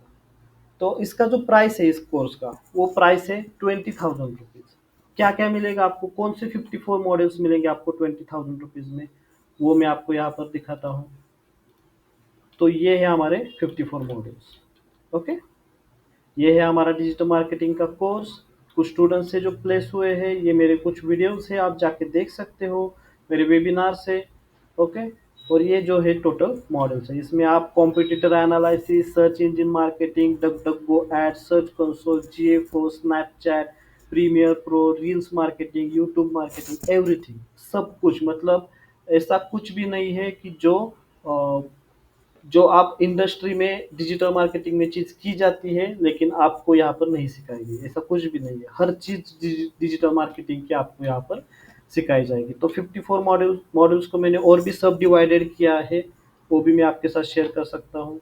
तो इसका जो प्राइस है इस कोर्स का, वो प्राइस है 20,000 रुपीज़। क्या क्या मिलेगा आपको, कौन से 54 मॉडल्स मिलेंगे आपको 20,000 रुपीज़ में, वो मैं आपको यहाँ पर दिखाता हूँ। तो ये है हमारे 54 मॉडल्स। ओके, ये है हमारा डिजिटल मार्केटिंग का कोर्स। कुछ स्टूडेंट्स से जो प्लेस हुए हैं, ये मेरे कुछ वीडियोस है, आप जाके देख सकते हो, मेरे वेबिनार से। ओके, और ये जो है टोटल मॉडल्स है, इसमें आप competitor analysis, search engine marketing, duck duck go ad, search console, GA4, Snapchat, Premiere Pro, reels marketing, YouTube marketing, everything, सब कुछ। मतलब ऐसा कुछ भी नहीं है कि जो आप इंडस्ट्री में डिजिटल मार्केटिंग में चीज़ की जाती है लेकिन आपको यहाँ पर नहीं सिखाई गई, ऐसा कुछ भी नहीं है। हर चीज़ डिजिटल मार्केटिंग की आपको यहाँ पर सिखाई जाएगी। तो 54 मॉड्यूल्स को मैंने और भी सब डिवाइडेड किया है, वो भी मैं आपके साथ शेयर कर सकता हूँ।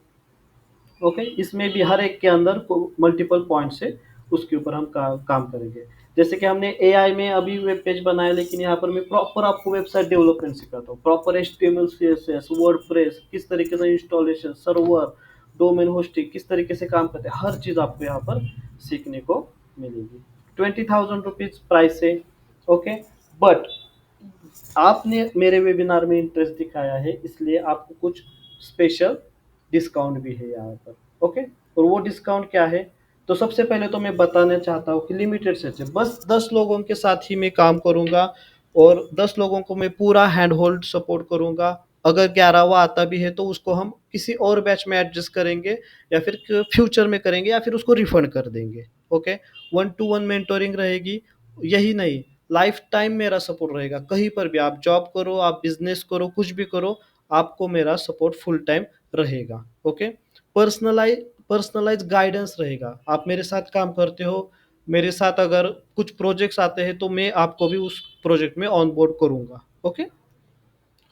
ओके, इसमें भी हर एक के अंदर मल्टीपल पॉइंट्स है, उसके ऊपर हम काम करेंगे। जैसे कि हमने एआई में अभी वेब पेज बनाया, लेकिन यहाँ पर मैं प्रॉपर आपको वेबसाइट डेवलपमेंट सिखाता हूँ, प्रॉपर HTML CSS वर्डप्रेस किस तरीके से इंस्टॉलेशन, सर्वर, डोमेन होस्टिंग किस तरीके से काम करते हैं, हर चीज़ आपको यहाँ पर सीखने को मिलेगी। 20,000 रुपीज़ प्राइस है। ओके, बट आपने मेरे वेबिनार में इंटरेस्ट दिखाया है, इसलिए आपको कुछ स्पेशल डिस्काउंट भी है यहाँ पर। ओके, और वो डिस्काउंट क्या है? तो सबसे पहले तो मैं बताना चाहता हूँ कि लिमिटेड सेट है, बस 10 लोगों के साथ ही मैं काम करूँगा, और 10 लोगों को मैं पूरा हैंड होल्ड सपोर्ट करूँगा। अगर 11वां आता भी है तो उसको हम किसी और बैच में एडजस्ट करेंगे, या फिर फ्यूचर में करेंगे, या फिर उसको रिफंड कर देंगे। ओके, 1-to-1 मेंटोरिंग रहेगी। यही नहीं, लाइफ टाइम मेरा सपोर्ट रहेगा, कहीं पर भी आप जॉब करो, आप बिजनेस करो, कुछ भी करो, आपको मेरा सपोर्ट फुल टाइम रहेगा। ओके, पर्सनलाइज गाइडेंस रहेगा। आप मेरे साथ काम करते हो, मेरे साथ अगर कुछ प्रोजेक्ट्स आते हैं तो मैं आपको भी उस प्रोजेक्ट में ऑन बोर्ड करूंगा। ओके,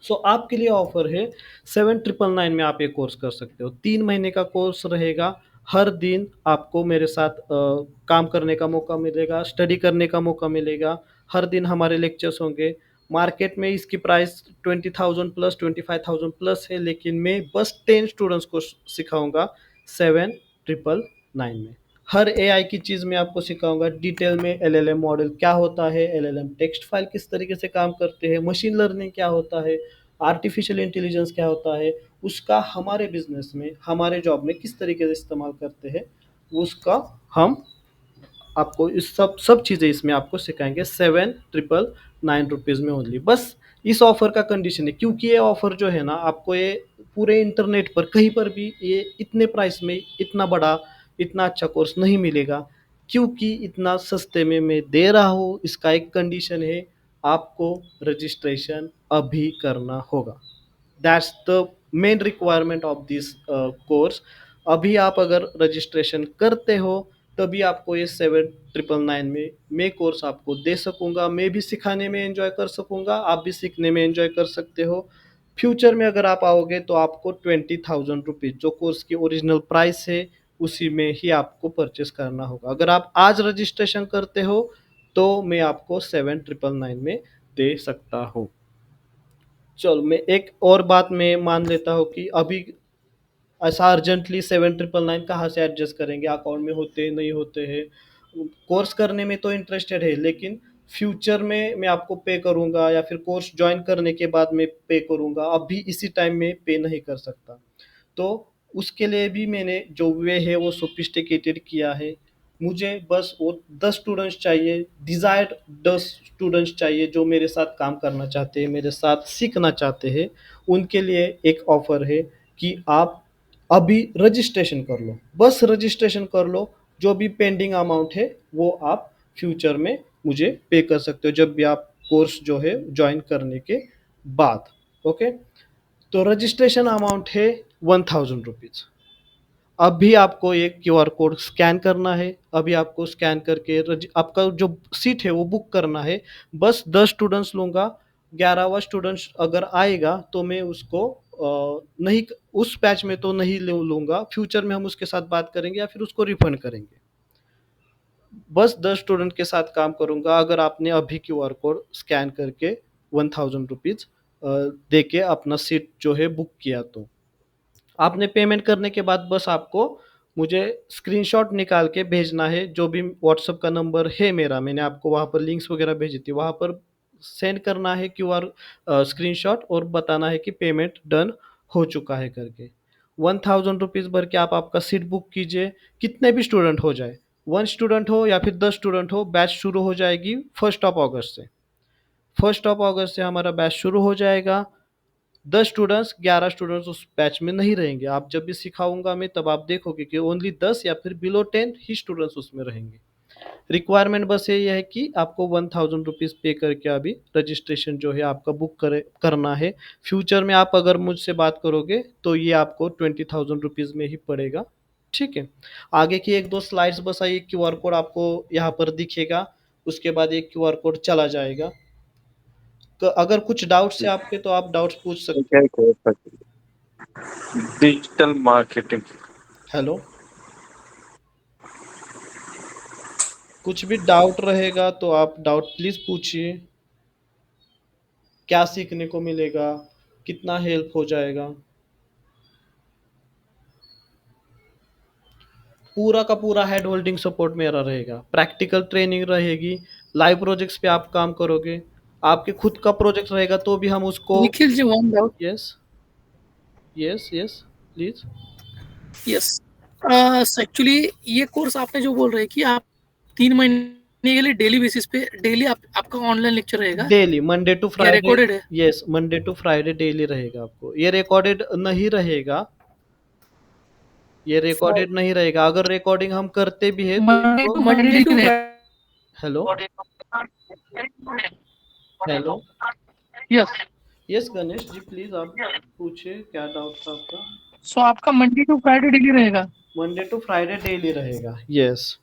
सो आपके लिए ऑफर है 7,999 में आप ये कोर्स कर सकते हो। 3 महीने का कोर्स रहेगा। हर दिन आपको मेरे साथ काम करने का मौका मिलेगा, स्टडी करने का मौका मिलेगा। हर दिन हमारे लेक्चर्स होंगे। मार्केट में इसकी प्राइस 20,000 प्लस, 25,000 प्लस है, लेकिन मैं बस 10 स्टूडेंट्स को सिखाऊंगा 7,999 में। हर एआई की चीज़ मैं आपको सिखाऊंगा डिटेल में। LLM मॉडल क्या होता है, LLM टेक्स्ट फाइल किस तरीके से काम करते हैं, मशीन लर्निंग क्या होता है, आर्टिफिशियल इंटेलिजेंस क्या होता है, उसका हमारे बिजनेस में, हमारे जॉब में किस तरीके से इस्तेमाल करते हैं, उसका हम आपको इस सब सब चीज़ें इसमें आपको सिखाएंगे 7,999 में ओनली। बस इस ऑफर का कंडीशन है, क्योंकि ये ऑफर जो है ना, आपको ये पूरे इंटरनेट पर कहीं पर भी ये इतने प्राइस में इतना बड़ा, इतना अच्छा कोर्स नहीं मिलेगा। क्योंकि इतना सस्ते में मैं दे रहा हूँ, इसका एक कंडीशन है, आपको रजिस्ट्रेशन अभी करना होगा। That's the main requirement of this course. अभी आप अगर रजिस्ट्रेशन करते हो तभी आपको ये 7,999 में मैं कोर्स आपको दे सकूँगा। मैं भी सिखाने में एन्जॉय कर सकूँगा, आप भी सीखने में एन्जॉय कर सकते हो। फ्यूचर में अगर आप आओगे तो आपको 20,000 रुपीज़ जो कोर्स की ओरिजिनल प्राइस है, उसी में ही आपको परचेज़ करना होगा। अगर आप आज रजिस्ट्रेशन करते हो, तो मैं आपको 7,999 में दे सकता हूँ। चलो, मैं एक और बात मैं मान लेता हूँ कि अभी ऐसा अर्जेंटली 7,999 कहाँ से एडजस्ट करेंगे, अकाउंट में होते नहीं होते हैं। कोर्स करने में तो इंटरेस्टेड है, लेकिन फ्यूचर में मैं आपको पे करूँगा या फिर कोर्स ज्वाइन करने के बाद में पे करूँगा, अभी इसी टाइम में पे नहीं कर सकता। तो उसके लिए भी मैंने जो वे है वो सोफिस्टिकेटेड किया है। मुझे बस वो 10 स्टूडेंट्स चाहिए, डिज़ायर्ड 10 स्टूडेंट्स चाहिए जो मेरे साथ काम करना चाहते हैं, मेरे साथ सीखना चाहते हैं। उनके लिए एक ऑफ़र है कि आप अभी रजिस्ट्रेशन कर लो, बस रजिस्ट्रेशन कर लो। जो भी पेंडिंग अमाउंट है वो आप फ्यूचर में मुझे पे कर सकते हो, जब भी आप कोर्स जो है ज्वाइन करने के बाद। ओके, तो रजिस्ट्रेशन अमाउंट है 1,000 रुपीज़। अभी आपको एक क्यूआर कोड स्कैन करना है, अभी आपको स्कैन करके आपका जो सीट है वो बुक करना है। बस 10 स्टूडेंट्स लूँगा, 11वां स्टूडेंट्स अगर आएगा तो मैं उसको नहीं, उस बैच में तो नहीं लूँगा, फ्यूचर में हम उसके साथ बात करेंगे या फिर उसको रिफंड करेंगे। बस 10 स्टूडेंट के साथ काम करूँगा अगर आपने अभी क्यूआर कोड स्कैन करके 1,000 रुपीज़ दे के अपना सीट जो है बुक किया तो। आपने पेमेंट करने के बाद बस आपको मुझे स्क्रीनशॉट निकाल के भेजना है, जो भी व्हाट्सएप का नंबर है मेरा, मैंने आपको वहाँ पर लिंक्स वगैरह भेजी थी, वहाँ पर सेंड करना है क्यूआर स्क्रीनशॉट और बताना है कि पेमेंट डन हो चुका है करके। 1,000 रुपीज़ भर के आप आपका सीट बुक कीजिए, कितने भी स्टूडेंट हो जाए, 1 स्टूडेंट हो या फिर 10 स्टूडेंट हो, बैच शुरू हो जाएगी 1 ऑफ अगस्त से। 1 ऑफ अगस्त से हमारा बैच शुरू हो जाएगा। 10 स्टूडेंट्स, 11 स्टूडेंट्स उस बैच में नहीं रहेंगे। आप जब भी सिखाऊँगा मैं, तब आप देखोगे कि ओनली 10 या फिर बिलो 10 ही स्टूडेंट्स उसमें रहेंगे। रिक्वायरमेंट बस ये है कि आपको 1,000 रुपीज़ पे करके अभी रजिस्ट्रेशन जो है आपका बुक करना है। फ्यूचर में आप अगर मुझसे बात करोगे तो ये आपको 20,000 रुपीज़ में ही पड़ेगा। ठीक है? आगे की 1-2 स्लाइड्स बस, ये क्यूआर कोड आपको यहाँ पर दिखेगा, उसके बाद ये क्यूआर कोड चला जाएगा। तो अगर कुछ डाउट्स है आपके तो आप डाउट्स पूछ सकते क्या कोर्स डिजिटल मार्केटिंग? हेलो, कुछ भी डाउट रहेगा तो आप डाउट प्लीज़ पूछिए। क्या सीखने को मिलेगा? कितना हेल्प हो जाएगा? पूरा का पूरा हेड होल्डिंग सपोर्ट मेरा रहेगा, प्रैक्टिकल ट्रेनिंग रहेगी, लाइव प्रोजेक्ट्स पे आप काम करोगे, आपके खुद का प्रोजेक्ट रहेगा तो भी हम उसको। Nikhil ji, one doubt. Yes, yes, yes, please. Yes, actually ये कोर्स आपने जो बोल रहे हैं कि आप 3 महीने के लिए डेली बेसिस पे डेली आपका ऑनलाइन लेक्चर रहेगा डेली मंडे टू या फ्राइडे। रिकॉर्डेड है? Yes, Monday to Friday daily रहेगा आपको। ये रिकॉर्डेड नहीं रहेगा, ये रिकॉर्डेड नहीं रहेगा। अगर रिकॉर्डिंग हम करते भी है तो मंडे इसको। To Monday to hello, hello. Yes. Yes Ganesh ji, please आप पूछिए क्या डाउट था आपका। सो आपका मंडे टू फ्राइडे डेली रहेगा? मंडे टू फ्राइडे डेली रहेगा। यस।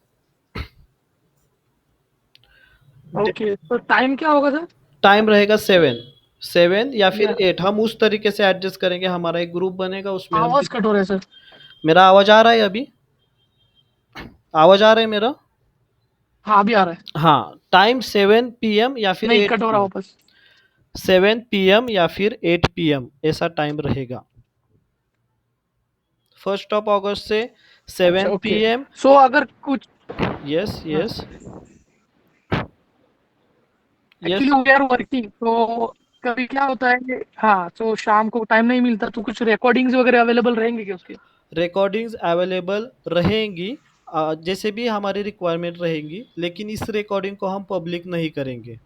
ओके, तो टाइम क्या होगा सर? टाइम रहेगा 7 या फिर या 8, हम उस तरीके से एडजस्ट करेंगे। हमारा एक ग्रुप बनेगा, उसमें हम। आवाज कट हो रहा है सर। मेरा आवाज आ रहा है अभी? आवाज आ रहा है मेरा? हाँ, अभी आ रहा है। हाँ, टाइम 7 PM या फिर नहीं, 8 कट हो रहा PM। वापस। 7 PM या फिर 8 PM ऐसा टाइम रहेगा। 1 ऑफ अगस्त से अच्छा, 7 ओके। PM। सो अगर कुछ यस, हाँ, yes, actually yes. We are working, तो कभी क्या होता है कि हाँ, तो शाम को टाइम नहीं मिलता, तो कुछ रिकॉर्डिंग्स वगैरह अवेलेबल रहेंगे क्या उसके? रिकॉर्डिंग्स अवेलेबल रहेंगी, जैसे भी हमारी रिक्वायरमेंट रहेंगी, लेकिन इस रिकॉर्डिंग को हम पब्लिक नहीं करेंगे।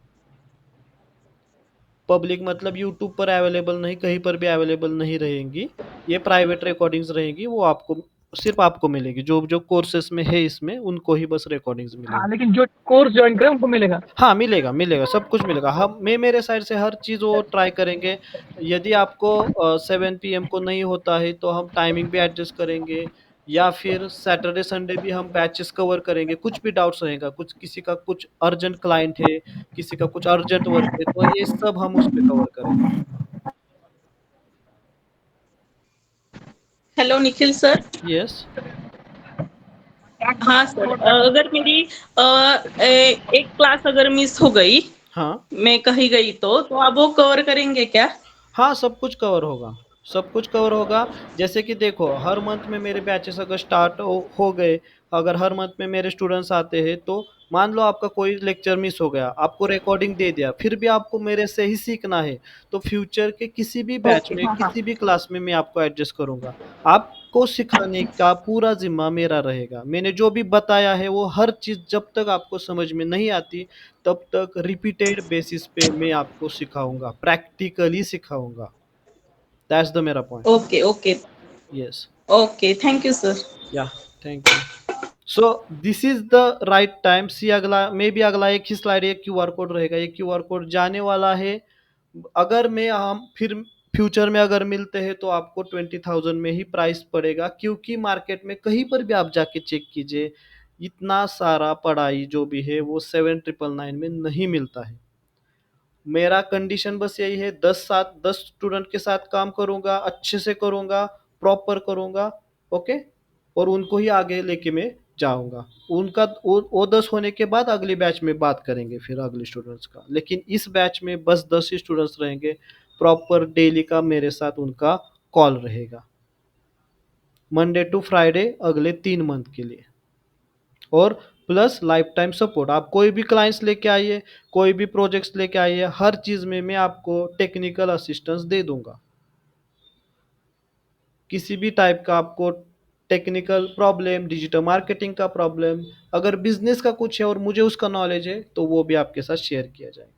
पब्लिक मतलब यूट्यूब पर अवेलेबल नहीं, कहीं पर भी अवेलेबल नहीं रहेंगी। ये प्राइवेट रिकॉर्डिंग्स रहेंगी, वो आपको, सिर्फ आपको मिलेगी। जो जो कोर्सेस में है इसमें, उनको ही बस रिकॉर्डिंग्स हाँ, मिलेगी। लेकिन जो कोर्स ज्वाइन करे उनको मिलेगा? हाँ, मिलेगा, मिलेगा, सब कुछ मिलेगा। हम मैं मेरे साइड से हर चीज़ वो ट्राई करेंगे। यदि आपको 7 PM को नहीं होता है तो हम टाइमिंग भी एडजस्ट करेंगे। या फिर सैटरडे संडे भी हम बैचेस कवर करेंगे, कुछ भी डाउट्स रहेगा, कुछ किसी का कुछ अर्जेंट क्लाइंट है, किसी का कुछ अर्जेंट वर्क है, तो ये सब हम उस पे कवर करेंगे। Hello Nikhil sir. यस। हाँ सर, अगर मेरी एक क्लास अगर मिस हो गई, हाँ। मैं कहीं गई तो आप वो कवर करेंगे क्या? हाँ, सब कुछ कवर होगा, सब कुछ कवर होगा। जैसे कि देखो, हर मंथ में मेरे बैचेस अगर स्टार्ट हो गए, अगर हर मंथ में मेरे स्टूडेंट्स आते हैं, तो मान लो आपका कोई लेक्चर मिस हो गया, आपको रिकॉर्डिंग दे दिया, फिर भी आपको मेरे से ही सीखना है, तो फ्यूचर के किसी भी बैच ओके, में, हाँ हाँ। किसी भी क्लास में मैं आपको एडजस्ट करूँगा। आपको सिखाने का पूरा ज़िम्मा मेरा रहेगा। मैंने जो भी बताया है, वो हर चीज़ जब तक आपको समझ में नहीं आती, तब तक रिपीटेड बेसिस पे मैं आपको सिखाऊँगा, प्रैक्टिकली सिखाऊँगा। That's the मेरा point. Okay okay. Yes. Okay, thank you sir. Yeah, thank you. So this is the right time. See, अगला मे बी अगला एक ही स्लाइड, एक क्यूआर कोड रहेगा, ये क्यूआर कोड जाने वाला है। अगर मैं हम फिर फ्यूचर में अगर मिलते हैं, तो आपको 20,000 में ही प्राइस पड़ेगा, क्योंकि मार्केट में कहीं पर भी आप जाके चेक कीजिए, इतना सारा पढ़ाई जो भी है वो 7,999 में नहीं मिलता है। मेरा कंडीशन बस यही है, 10 स्टूडेंट के साथ काम करूंगा, अच्छे से करूंगा, प्रॉपर करूंगा। ओके। और उनको ही आगे लेके मैं जाऊंगा। उनका वो 10 होने के बाद अगली बैच में बात करेंगे फिर अगले स्टूडेंट्स का, लेकिन इस बैच में बस 10 ही स्टूडेंट्स रहेंगे। प्रॉपर डेली का मेरे साथ उनका कॉल रहेगा, मंडे टू फ्राइडे अगले 3 मंथ के लिए। और प्लस लाइफ टाइम सपोर्ट, आप कोई भी क्लाइंट्स लेके आइए, कोई भी प्रोजेक्ट्स लेके आइए, हर चीज़ में मैं आपको टेक्निकल असिस्टेंस दे दूंगा। किसी भी टाइप का आपको टेक्निकल प्रॉब्लम, डिजिटल मार्केटिंग का प्रॉब्लम, अगर बिजनेस का कुछ है और मुझे उसका नॉलेज है, तो वो भी आपके साथ शेयर किया जाएगा।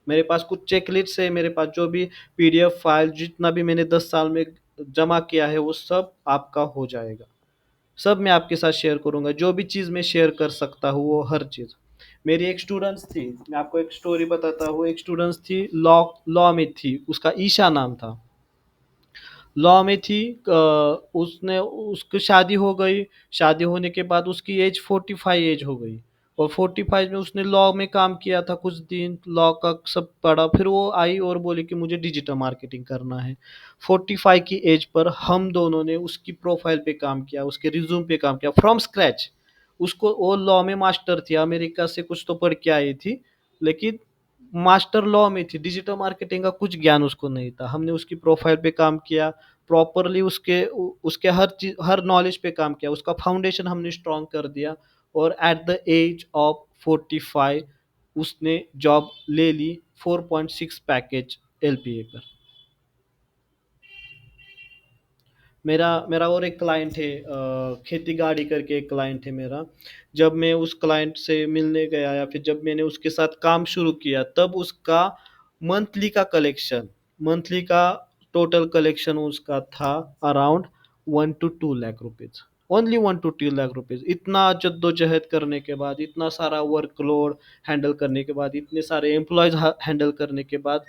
मेरे पास कुछ चेकलिस्ट है, मेरे पास जो भी पीडीएफ फाइल, जितना भी मैंने 10 साल में जमा किया है, वो सब आपका हो जाएगा। सब मैं आपके साथ शेयर करूंगा, जो भी चीज़ मैं शेयर कर सकता हूँ, वो हर चीज़। मेरी एक स्टूडेंट्स थी, मैं आपको एक स्टोरी बताता हूँ। एक स्टूडेंट्स थी, लॉ लॉ में थी, उसका ईशा नाम था। लॉ में थी। उसने उसकी शादी हो गई। शादी होने के बाद उसकी एज 45 एज हो गई। और 45 में उसने लॉ में काम किया था कुछ दिन, लॉ का सब पढ़ा, फिर वो आई और बोली कि मुझे डिजिटल मार्केटिंग करना है। 45 की एज पर हम दोनों ने उसकी प्रोफाइल पे काम किया, उसके रिज्यूम पे काम किया फ्रॉम स्क्रैच। उसको, वो लॉ में मास्टर थी, अमेरिका से कुछ तो पढ़ के आई थी, लेकिन मास्टर लॉ में थी, डिजिटल मार्केटिंग का कुछ ज्ञान उसको नहीं था। हमने उसकी प्रोफाइल पे काम किया, प्रॉपरली उसके उसके हर चीज, हर नॉलेज पे काम किया, उसका फाउंडेशन हमने स्ट्रॉन्ग कर दिया। और एट द एज ऑफ 45 उसने जॉब ले ली, 4.6 पैकेज एलपीए पर। मेरा मेरा और एक क्लाइंट है, खेती गाड़ी करके एक क्लाइंट है मेरा। जब मैं उस क्लाइंट से मिलने गया, या फिर जब मैंने उसके साथ काम शुरू किया, तब उसका मंथली का कलेक्शन, मंथली का टोटल कलेक्शन उसका था around 1 to 2 lakh rupees. Only 1 to 2 lakh rupees. इतना जद्दोजहद करने के बाद, इतना सारा वर्कलोड हैंडल करने के बाद, इतने सारे एम्प्लॉयज हैंडल करने के बाद,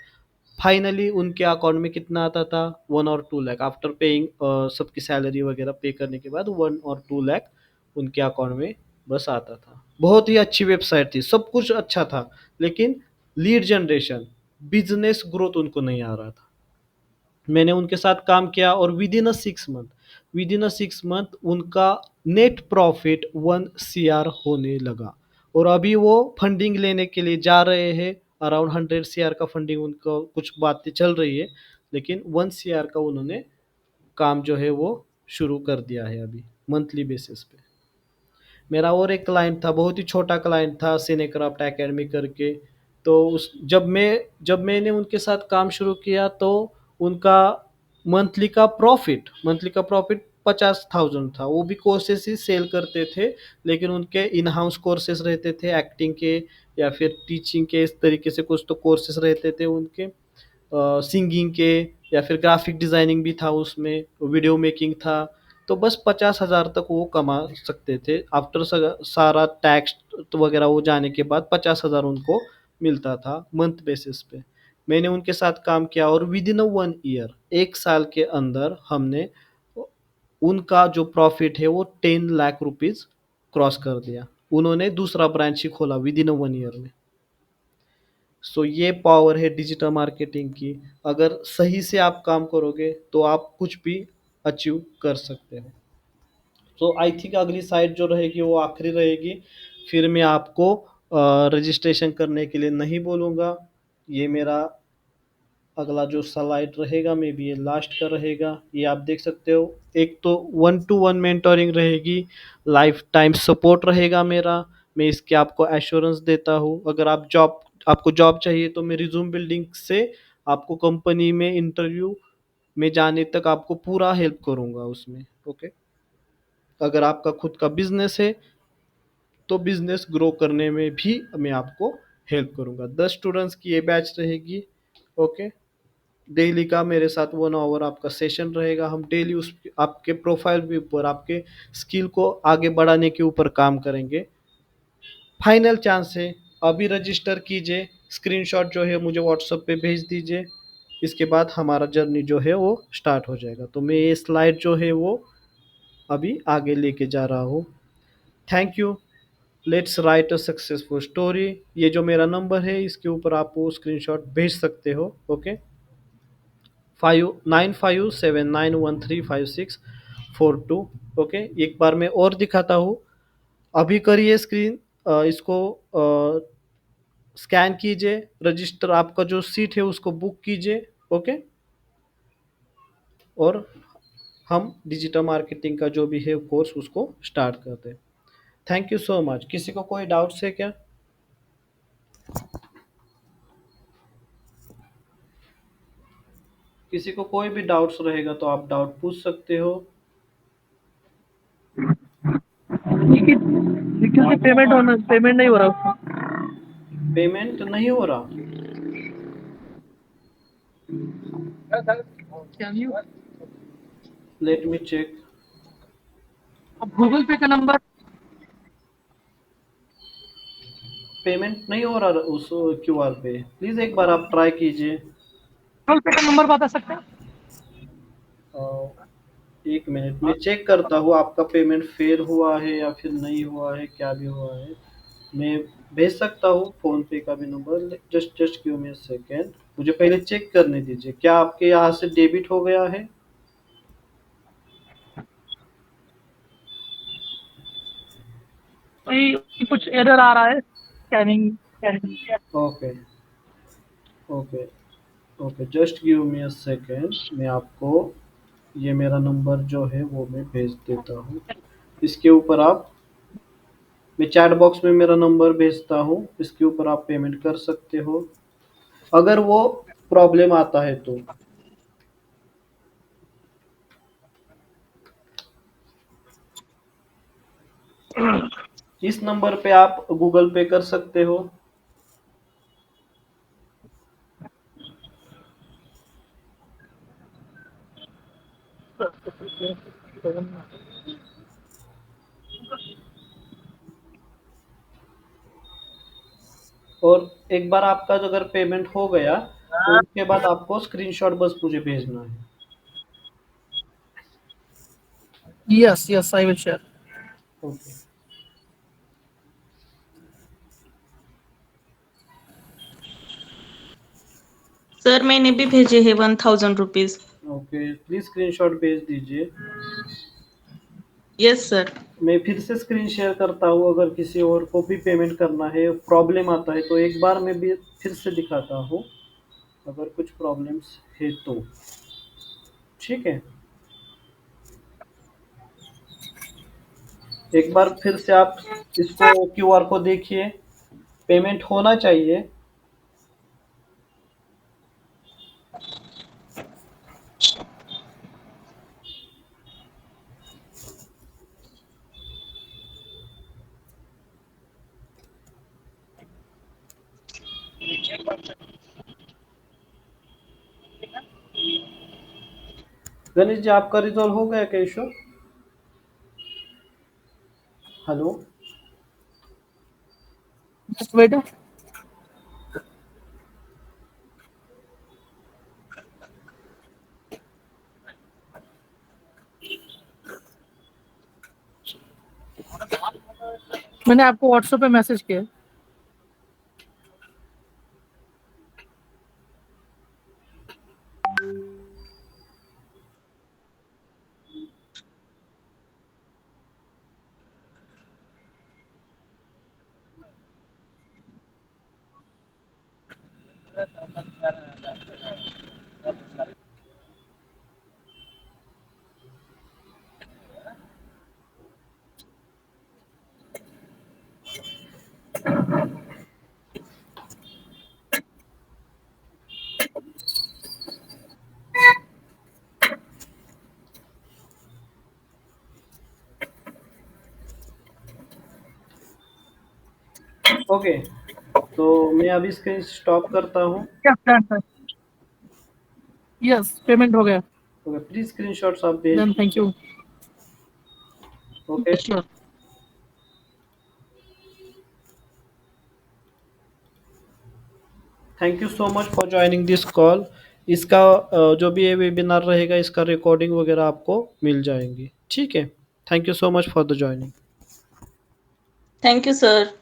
फाइनली उनके अकाउंट में कितना आता था? 1 और 2 लाख, आफ्टर पेइंग सबकी सैलरी वगैरह पे करने के बाद 1 और 2 लाख उनके अकाउंट में बस आता था। बहुत ही अच्छी वेबसाइट थी, सब कुछ अच्छा था, लेकिन लीड जनरेशन, बिजनेस ग्रोथ उनको नहीं आ रहा था। मैंने उनके साथ काम किया, और विदिन अ 6 मंथ उनका नेट प्रॉफिट 1 CR होने लगा। और अभी वो फंडिंग लेने के लिए जा रहे हैं, अराउंड 100 CR का फंडिंग, उनका कुछ बातें चल रही है, लेकिन 1 CR का उन्होंने काम जो है वो शुरू कर दिया है अभी, मंथली बेसिस पे। मेरा और एक क्लाइंट था, बहुत ही छोटा क्लाइंट था, सिनेक्राफ्ट एकेडमी करके। तो उस जब मैंने उनके साथ काम शुरू किया, तो उनका मंथली का प्रॉफिट 50,000 था। वो भी कोर्सेस ही सेल करते थे, लेकिन उनके इन हाउस कोर्सेस रहते थे एक्टिंग के, या फिर टीचिंग के, इस तरीके से कुछ तो कोर्सेस रहते थे उनके, सिंगिंग के, या फिर ग्राफिक डिजाइनिंग भी था उसमें, वीडियो मेकिंग था। तो बस 50,000 तक वो कमा सकते थे, आफ्टर सारा टैक्स वगैरह वो जाने के बाद 50,000 उनको मिलता था मंथ बेसिस पे। मैंने उनके साथ काम किया, और विद इन 1 ईयर, 1 साल के अंदर हमने उनका जो प्रॉफिट है वो 10 लाख रुपीज क्रॉस कर दिया। उन्होंने दूसरा ब्रांच ही खोला विद इन 1 ईयर में। सो ये पावर है डिजिटल मार्केटिंग की। अगर सही से आप काम करोगे तो आप कुछ भी अचीव कर सकते हो। तो आई थिंक अगली साइट जो रहेगी वो आखिरी रहेगी। फिर मैं आपको रजिस्ट्रेशन करने के लिए नहीं बोलूँगा। ये मेरा अगला जो स्लाइड रहेगा मे बी ये लास्ट का रहेगा। ये आप देख सकते हो, एक तो 1-to-1 मेंटोरिंग रहेगी, लाइफ टाइम सपोर्ट रहेगा मेरा। मैं इसके आपको एश्योरेंस देता हूँ। अगर आपको जॉब चाहिए तो मैं रिज्यूम बिल्डिंग से आपको कंपनी में इंटरव्यू में जाने तक आपको पूरा हेल्प करूँगा उसमें। ओके, अगर आपका खुद का बिजनेस है तो बिजनेस ग्रो करने में भी मैं आपको हेल्प करूँगा। 10 स्टूडेंट्स की ये बैच रहेगी। ओके, डेली का मेरे साथ 1 आवर आपका सेशन रहेगा। हम डेली उस आपके प्रोफाइल के ऊपर, आपके स्किल को आगे बढ़ाने के ऊपर काम करेंगे। फाइनल चांस है, अभी रजिस्टर कीजिए, स्क्रीनशॉट जो है मुझे व्हाट्सएप पे भेज दीजिए। इसके बाद हमारा जर्नी जो है वो स्टार्ट हो जाएगा। तो मैं ये स्लाइड जो है वो अभी आगे लेके जा रहा हूँ। Thank you. Let's write a successful story. ये जो मेरा नंबर है इसके ऊपर आप वो स्क्रीनशॉट भेज सकते हो। ओके, 9579135642। ओके, एक बार मैं और दिखाता हूँ। अभी करिए स्क्रीन, इसको स्कैन कीजिए, रजिस्टर आपका जो सीट है उसको बुक कीजिए। ओके, और हम डिजिटल मार्केटिंग का जो भी है कोर्स उसको स्टार्ट करते हैं। Thank you so much. किसी को कोई डाउट्स है क्या? किसी को कोई भी डाउट्स रहेगा तो आप डाउट पूछ सकते हो। निखिल से पेमेंट नहीं हो रहा उसका। पेमेंट नहीं हो रहा? Can you let me check. अब गूगल पे का नंबर पेमेंट नहीं हो रहा उस क्यूआर पे। प्लीज एक बार आप ट्राई कीजिए। गूगल पे का नंबर बता सकते हैं? एक मिनट में चेक करता हूँ आपका पेमेंट फेल हुआ है या फिर नहीं हुआ है, क्या भी हुआ है। मैं भेज सकता हूँ फोन पे का भी number. Just give me a second, मुझे पहले चेक करने दीजिए। क्या आपके यहाँ से डेबिट हो गया है? कोई कुछ एरर आ रहा है scanning. Okay okay okay, just give me a second. मैं आपको ये मेरा नंबर जो है वो मैं भेज देता हूँ। इसके ऊपर आप, मैं चैट बॉक्स में मेरा नंबर भेजता हूँ, इसके ऊपर आप पेमेंट कर सकते हो अगर वो प्रॉब्लम आता है तो। इस नंबर पे आप गूगल पे कर सकते हो। और एक बार आपका जो अगर पेमेंट हो गया तो उसके बाद आपको स्क्रीनशॉट बस मुझे भेजना है। Yes, I will share. Okay sir मैंने भी भेजे हैं 1000 रुपीज। ओके, प्लीज स्क्रीनशॉट भेज दीजिए। Yes sir. मैं फिर से स्क्रीन शेयर करता हूँ। अगर किसी और को भी पेमेंट करना है, प्रॉब्लम आता है तो एक बार मैं भी फिर से दिखाता हूँ, अगर कुछ प्रॉब्लम्स है तो। ठीक है, एक बार फिर से आप इसको क्यूआर को देखिए, पेमेंट होना चाहिए। गणेश जी, आपका रिजॉल्व हो गया क्या इशू? हेलो? Just wait. मैंने आपको व्हाट्सएप पे मैसेज किया। ओके, तो मैं अभी स्क्रीन स्टॉप करता हूँ। यस, पेमेंट हो गया। ओके, प्लीज स्क्रीनशॉट्स आप भेज। Then thank you. Okay, sure. Thank you so much for joining this call. इसका जो भी ये वेबिनार रहेगा इसका रिकॉर्डिंग वगैरह आपको मिल जाएंगी, ठीक है। Thank you so much for the joining. Thank you sir.